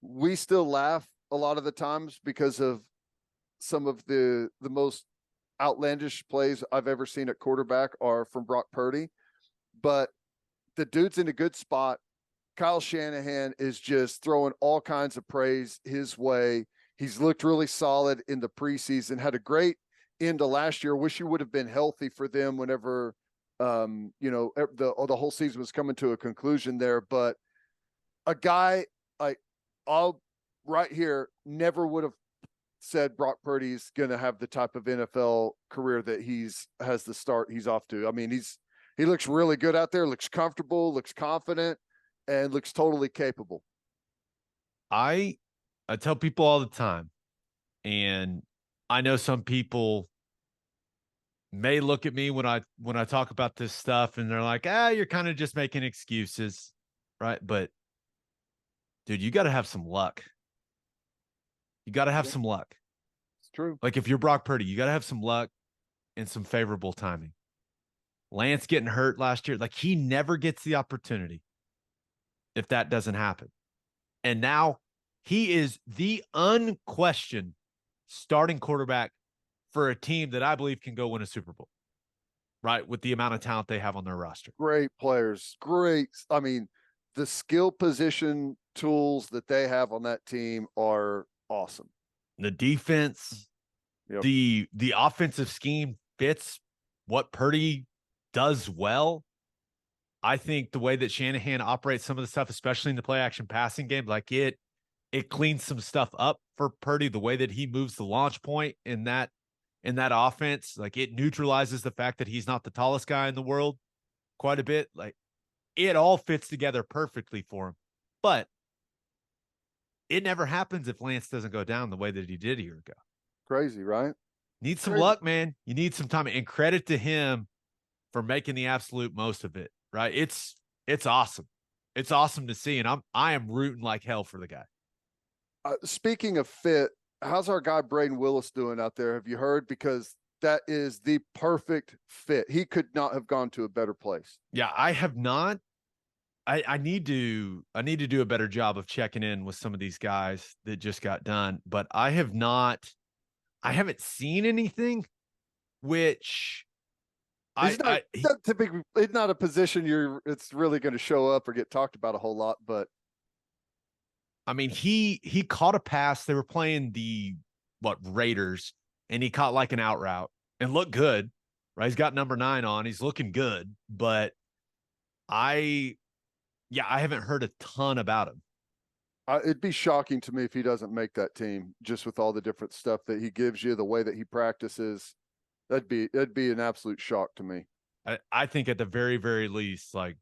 S2: We still laugh a lot of the times because of some of the most outlandish plays I've ever seen at quarterback are from Brock Purdy, but the dude's in a good spot. Kyle Shanahan is just throwing all kinds of praise his way. He's looked really solid in the preseason, had a great end to last year. Wish he would have been healthy for them whenever, the whole season was coming to a conclusion there. But a guy like I'll right here never would have said Brock Purdy's going to have the type of NFL career that has the start he's off to. I mean, he looks really good out there, looks comfortable, looks confident, and looks totally capable.
S1: I tell people all the time, and I know some people may look at me when I talk about this stuff and they're like, you're kind of just making excuses, right? But dude, you got to have some luck. You got to have some luck.
S2: It's true.
S1: Like if you're Brock Purdy, you got to have some luck and some favorable timing. Lance getting hurt last year, like he never gets the opportunity if that doesn't happen. And now he is the unquestioned starting quarterback for a team that I believe can go win a Super Bowl, right? With the amount of talent they have on their roster.
S2: Great players. Great. I mean, the skill position tools that they have on that team are awesome.
S1: The defense,
S2: yep.
S1: the offensive scheme fits what Purdy does well. I think the way that Shanahan operates some of the stuff, especially in the play action passing game, like it cleans some stuff up for Purdy. The way that he moves the launch point in that offense, like it neutralizes the fact that he's not the tallest guy in the world quite a bit. Like it all fits together perfectly for him. But it never happens if Lance doesn't go down the way that he did a year ago.
S2: Crazy, right?
S1: Need some luck, man. You need some time, and credit to him for making the absolute most of it, right? It's awesome. It's awesome to see, and I am rooting like hell for the guy.
S2: Speaking of fit, how's our guy Braden Willis doing out there? Have you heard? Because that is the perfect fit. He could not have gone to a better place.
S1: Yeah, I have not. I need to do a better job of checking in with some of these guys that just got done, but I haven't seen anything which
S2: it's not a position it's really going to show up or get talked about a whole lot, but
S1: I mean, he caught a pass. They were playing the Raiders, and he caught like an out route and looked good. Right, he's got number 9 on. He's looking good, but I haven't heard a ton about him.
S2: It'd be shocking to me if he doesn't make that team, just with all the different stuff that he gives you, the way that he practices. That'd be an absolute shock to me.
S1: I think at the very, very least, like,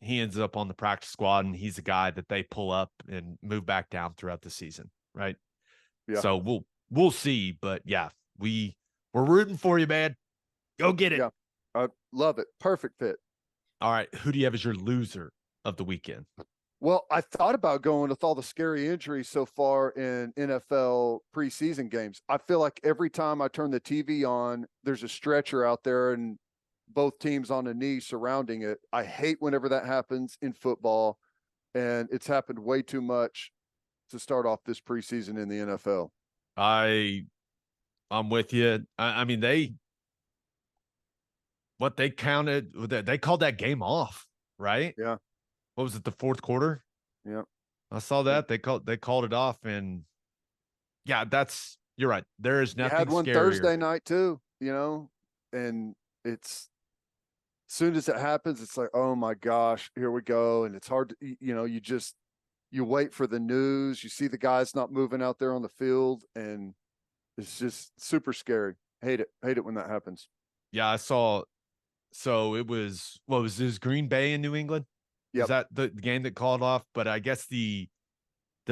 S1: he ends up on the practice squad, and he's a guy that they pull up and move back down throughout the season, right?
S2: Yeah.
S1: So we'll see, but yeah, we're rooting for you, man. Go get it.
S2: Yeah, I love it. Perfect fit.
S1: All right, who do you have as your loser of the weekend?
S2: Well, I thought about going with all the scary injuries so far in NFL preseason games. I feel like every time I turn the TV on, there's a stretcher out there and both teams on a knee surrounding it. I hate whenever that happens in football, and it's happened way too much to start off this preseason in the NFL.
S1: I'm with you. I mean, they called that game off, right?
S2: Yeah.
S1: What was it, the fourth quarter?
S2: Yeah.
S1: I saw that. They called it off, and yeah, you're right. There is nothing.
S2: You had one
S1: scarier.
S2: Thursday night too, and it's as soon as it happens, it's like, oh my gosh, here we go. And it's hard to, you wait for the news, you see the guys not moving out there on the field, and it's just super scary. Hate it when that happens.
S1: Yeah, I saw. So it was, what was this, Green Bay in New England?
S2: Yep.
S1: Is that the game that called off? But I guess the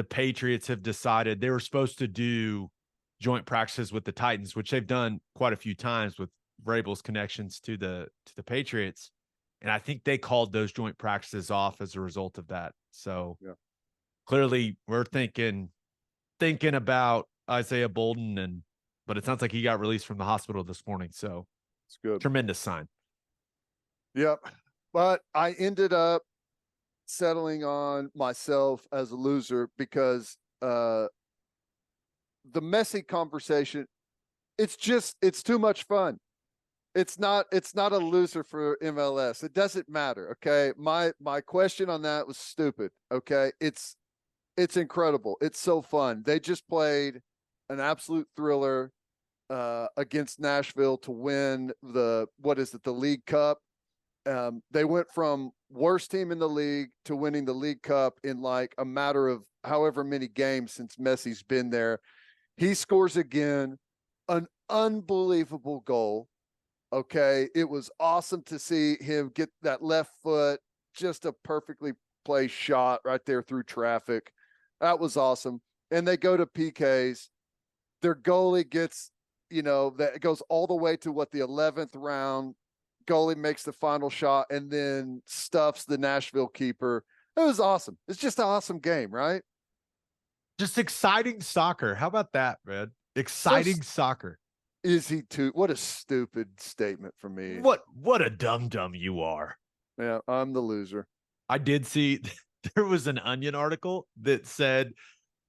S1: Patriots have decided they were supposed to do joint practices with the Titans, which they've done quite a few times with Vrabel's connections to the Patriots. And I think they called those joint practices off as a result of that. So clearly we're thinking about Isaiah Bolden, but it sounds like he got released from the hospital this morning. So
S2: it's good.
S1: Tremendous sign.
S2: Yep. But I ended up settling on myself as a loser because the Messi conversation, it's too much fun. It's not a loser for MLS. It doesn't matter. Okay. My question on that was stupid. Okay. It's incredible. It's so fun. They just played an absolute thriller against Nashville to win the League Cup. They went from worst team in the league to winning the League Cup in like a matter of however many games since Messi's been there. He scores again, an unbelievable goal. Okay. It was awesome to see him get that left foot, just a perfectly placed shot right there through traffic. That was awesome. And they go to PKs. Their goalie gets, that goes all the way to the 11th round. Goalie makes the final shot and then stuffs the Nashville keeper. It was awesome. It's just an awesome game, right?
S1: Just exciting soccer. How about that, man? Exciting soccer.
S2: Is he too? What a stupid statement from me.
S1: What a dum-dum you are.
S2: Yeah, I'm the loser.
S1: I did see there was an Onion article that said,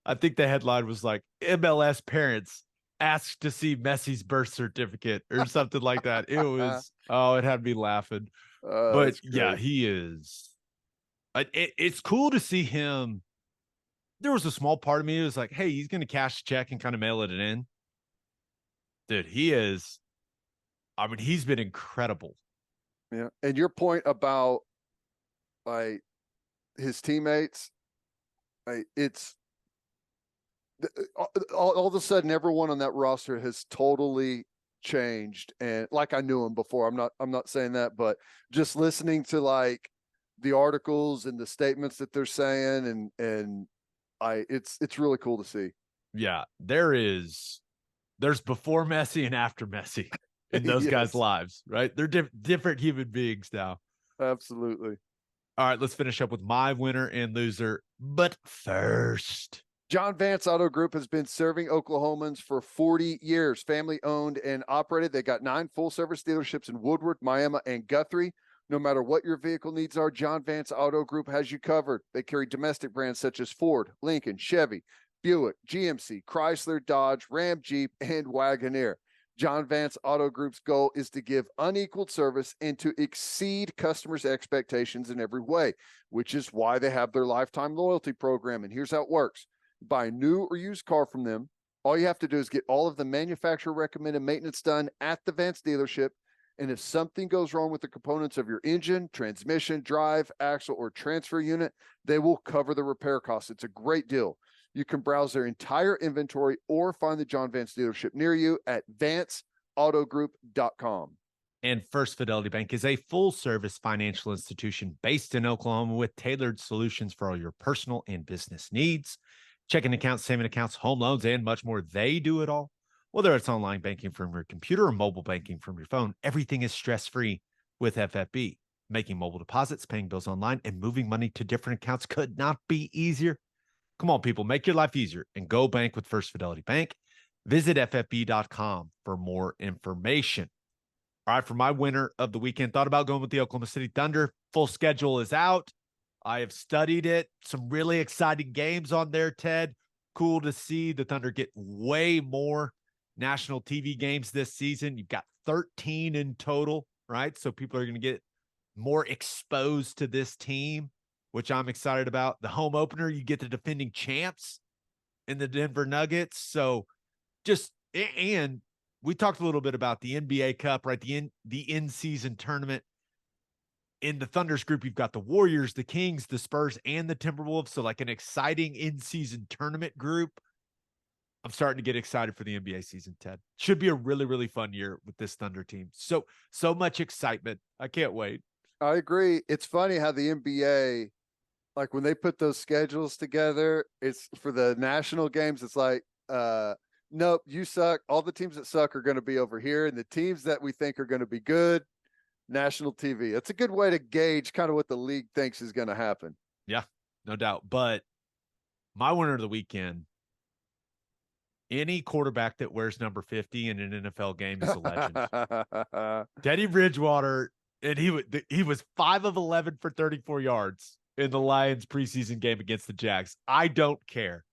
S1: I think the headline was like, MLS parents asked to see Messi's birth certificate or something like that. It was, it had me laughing. But yeah, he is. It's cool to see him. There was a small part of me that was like, hey, he's going to cash a check and kind of mail it in. Dude, he is. I mean, he's been incredible.
S2: Yeah. And your point about like his teammates, it's all of a sudden everyone on that roster has totally changed. And like, I knew him before. I'm not saying that, but just listening to like the articles and the statements that they're saying, and it's really cool to see.
S1: Yeah, there's before Messi and after Messi in those
S2: Yes.
S1: guys' lives, right? They're different human beings now.
S2: Absolutely.
S1: All right, let's finish up with my winner and loser. But first,
S2: John Vance Auto Group has been serving Oklahomans for 40 years. Family owned and operated. They got 9 full service dealerships in Woodward, Miami, and Guthrie. No matter what your vehicle needs are, John Vance Auto Group has you covered. They carry domestic brands such as Ford, Lincoln, Chevy, Buick, GMC, Chrysler, Dodge, Ram, Jeep, and Wagoneer. John Vance Auto Group's goal is to give unequaled service and to exceed customers' expectations in every way, which is why they have their lifetime loyalty program. And here's how it works. Buy a new or used car from them. All you have to do is get all of the manufacturer recommended maintenance done at the Vance dealership. And if something goes wrong with the components of your engine, transmission, drive, axle, or transfer unit, they will cover the repair costs. It's a great deal. You can browse their entire inventory or find the John Vance dealership near you at vanceautogroup.com.
S1: And First Fidelity Bank is a full-service financial institution based in Oklahoma with tailored solutions for all your personal and business needs. Checking accounts, saving accounts, home loans, and much more. They do it all. Whether it's online banking from your computer or mobile banking from your phone, everything is stress-free with FFB. Making mobile deposits, paying bills online, and moving money to different accounts could not be easier. Come on, people, make your life easier and go bank with First Fidelity Bank. Visit ffb.com for more information. All right, for my winner of the weekend, thought about going with the Oklahoma City Thunder. Full schedule is out. I have studied it. Some really exciting games on there, Ted. Cool to see the Thunder get way more national TV games this season. You've got 13 in total, right? So people are going to get more exposed to this team, which I'm excited about. The home opener, you get the defending champs in the Denver Nuggets. So and we talked a little bit about the NBA Cup, right? The in-season tournament. In the Thunder's group, you've got the Warriors, the Kings, the Spurs, and the Timberwolves. So like an exciting in-season tournament group. I'm starting to get excited for the NBA season, Ted. Should be a really, really fun year with this Thunder team. So much excitement. I can't wait.
S2: I agree. It's funny how the NBA, like when they put those schedules together, it's for the national games. It's like, nope, you suck. All the teams that suck are going to be over here. And the teams that we think are going to be good, national TV. That's a good way to gauge kind of what the league thinks is going to happen.
S1: Yeah, no doubt. But my winner of the weekend, any quarterback that wears number 50 in an NFL game is a legend. Teddy Bridgewater, and he was 5 of 11 for 34 yards in the Lions preseason game against the Jags. I don't care.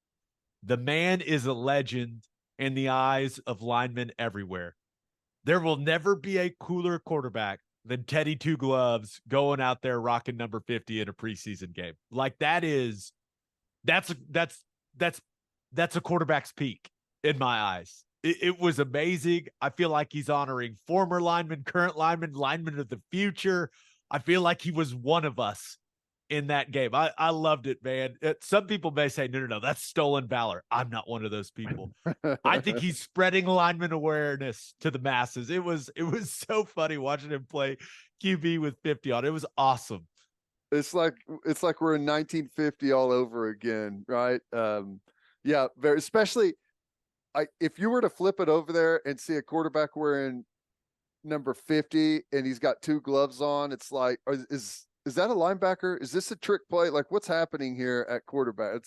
S1: The man is a legend in the eyes of linemen everywhere. There will never be a cooler quarterback than Teddy Two Gloves going out there rocking number 50 in a preseason game. Like that's a quarterback's peak in my eyes. It was amazing. I feel like he's honoring former linemen, current linemen of the future. I feel like he was one of us in that game. I loved it, man. Some people may say, no, that's stolen valor. I'm not one of those people. I think he's spreading lineman awareness to the masses. It was so funny watching him play QB with 50 on. It was awesome.
S2: It's like we're in 1950 all over again, right? Yeah, very, especially if you were to flip it over there and see a quarterback wearing number 50 and he's got 2 gloves on, it's like, is that a linebacker? Is this a trick play? Like, what's happening here at quarterback?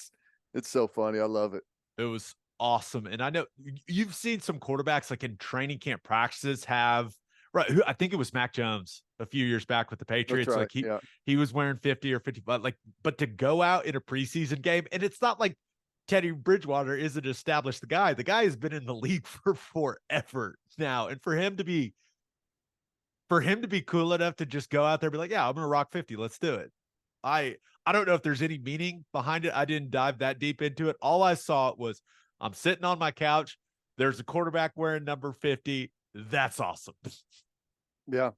S2: It's so funny. I love it.
S1: It was awesome. And I know you've seen some quarterbacks like in training camp practices have, right? I think it was Mac Jones a few years back with the Patriots.
S2: Right,
S1: like he was wearing 50 or 55, but to go out in a preseason game, and it's not like Teddy Bridgewater isn't established. The guy has been in the league for forever now. And for him to be cool enough to just go out there and be like, yeah, I'm going to rock 50. Let's do it. I don't know if there's any meaning behind it. I didn't dive that deep into it. All I saw was I'm sitting on my couch. There's a quarterback wearing number 50. That's awesome.
S2: Yeah.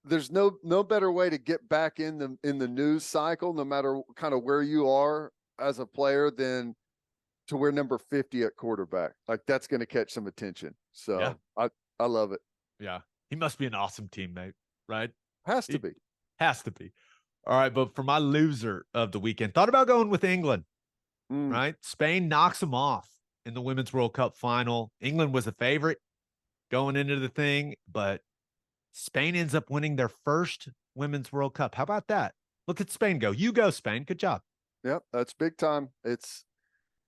S2: There's no better way to get back in the news cycle, no matter kind of where you are as a player, than to wear number 50 at quarterback. Like, that's going to catch some attention. So yeah. I love it.
S1: Yeah. He must be an awesome teammate, right?
S2: Has to be.
S1: All right. But for my loser of the weekend, thought about going with England, right? Spain knocks them off in the Women's World Cup final. England was a favorite going into the thing, but Spain ends up winning their first Women's World Cup. How about that? Look at Spain go. You go, Spain. Good job.
S2: Yep, that's big time. It's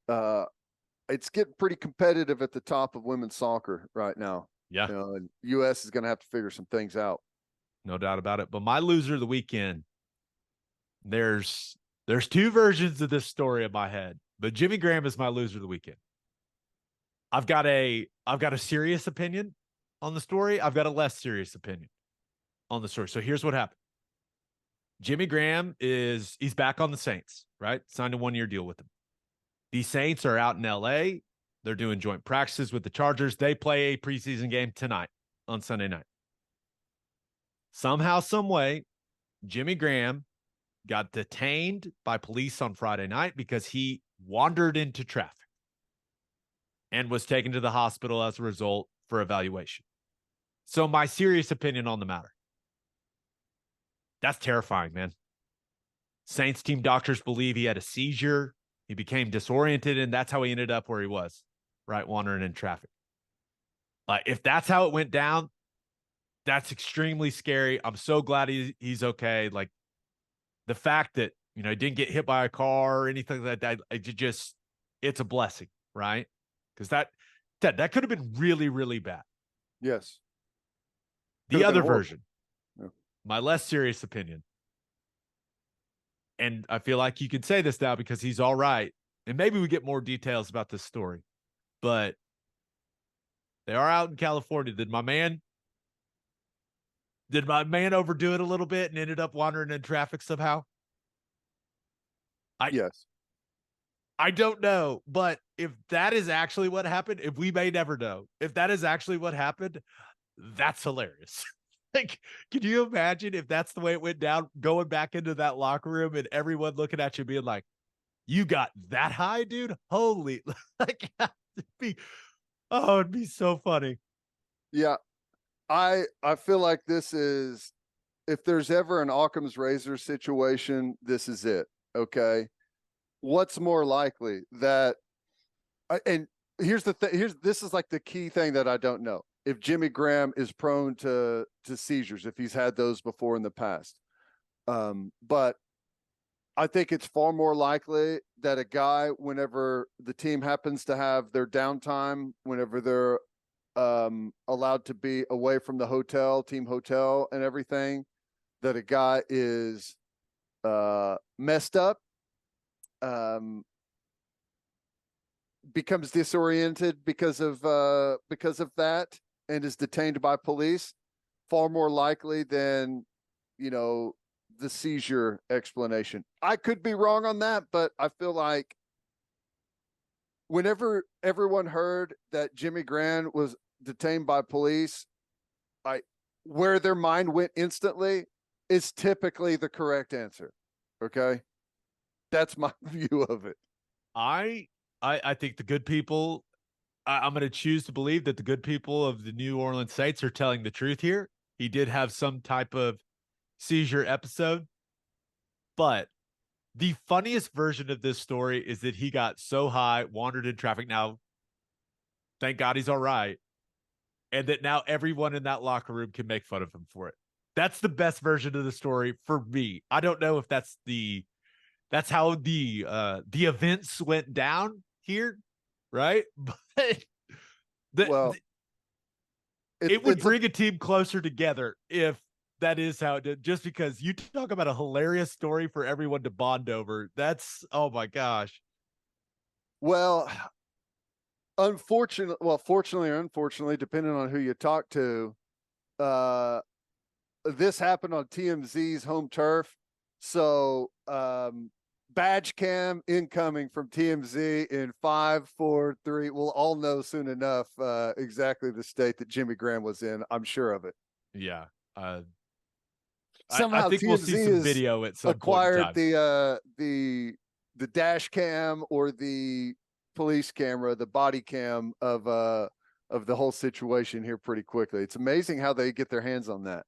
S2: getting pretty competitive at the top of women's soccer right now.
S1: Yeah.
S2: And U.S. is going to have to figure some things out.
S1: No doubt about it. But my loser of the weekend, there's 2 versions of this story in my head, but Jimmy Graham is my loser of the weekend. I've got a serious opinion on the story. I've got a less serious opinion on the story. So here's what happened. Jimmy Graham he's back on the Saints, right? Signed a 1-year deal with them. The Saints are out in LA. They're doing joint practices with the Chargers. They play a preseason game tonight on Sunday night. Somehow, some way, Jimmy Graham got detained by police on Friday night because he wandered into traffic and was taken to the hospital as a result for evaluation. So my serious opinion on the matter. That's terrifying, man. Saints team doctors believe he had a seizure. He became disoriented, and that's how he ended up where he was, right? Wandering in traffic. If that's how it went down, that's extremely scary. I'm so glad he's okay. Like, the fact that, he didn't get hit by a car or anything like that, it's a blessing, right? Because that could have been really, really bad.
S2: Yes.
S1: The other version,
S2: yeah.
S1: My less serious opinion, and I feel like you could say this now because he's all right, and maybe we get more details about this story, but they are out in California. Did my man overdo it a little bit and ended up wandering in traffic somehow?
S2: Yes.
S1: I don't know, but if that is actually what happened, if we may never know, if that is actually what happened, that's hilarious. Like, can you imagine if that's the way it went down, going back into that locker room and everyone looking at you being like, you got that high, dude? Holy, it'd be so funny.
S2: Yeah. I feel like this is, if there's ever an Occam's razor situation, this is it. Okay. What's more likely that, and here's the thing, this is like the key thing that I don't know. If Jimmy Graham is prone to seizures, if he's had those before in the past. But I think it's far more likely that a guy, whenever the team happens to have their downtime, whenever they're allowed to be away from the team hotel and everything, that a guy is messed up, becomes disoriented because of that, and is detained by police, far more likely than the seizure explanation. I could be wrong on that, but I feel like whenever everyone heard that Jimmy Graham was detained by police, where their mind went instantly is typically the correct answer. Okay. That's my view of it.
S1: I think the good people, I'm going to choose to believe that the good people of the New Orleans Saints are telling the truth here. He did have some type of seizure episode, but the funniest version of this story is that he got so high, wandered in traffic. Now, thank God he's all right. And that now everyone in that locker room can make fun of him for it. That's the best version of the story for me. I don't know if that's how the events went down here, right? But it would bring a team closer together if that is how it did. Just because you talk about a hilarious story for everyone to bond over. That's, oh my gosh.
S2: Well, fortunately or unfortunately, depending on who you talk to, this happened on TMZ's home turf. So, badge cam incoming from TMZ in 5, 4, 3. We'll all know soon enough exactly the state that Jimmy Graham was in. I'm sure of it.
S1: Yeah.
S2: Somehow
S1: I think
S2: TMZ
S1: we'll see some video at some
S2: acquired
S1: point in time.
S2: the dash cam or the police camera, the body cam of the whole situation here pretty quickly. It's amazing how they get their hands on that.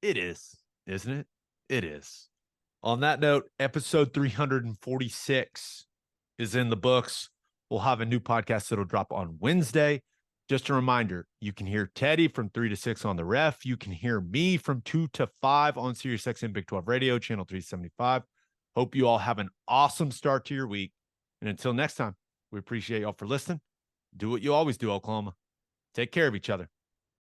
S1: It is, isn't it? It is. On that note, episode 346 is in the books. We'll have a new podcast that'll drop on Wednesday. Just a reminder, you can hear Teddy from 3 to 6 on the Ref. You can hear me from 2 to 5 on SiriusXM Big 12 Radio, channel 375. Hope you all have an awesome start to your week. And until next time, we appreciate y'all for listening. Do what you always do, Oklahoma. Take care of each other.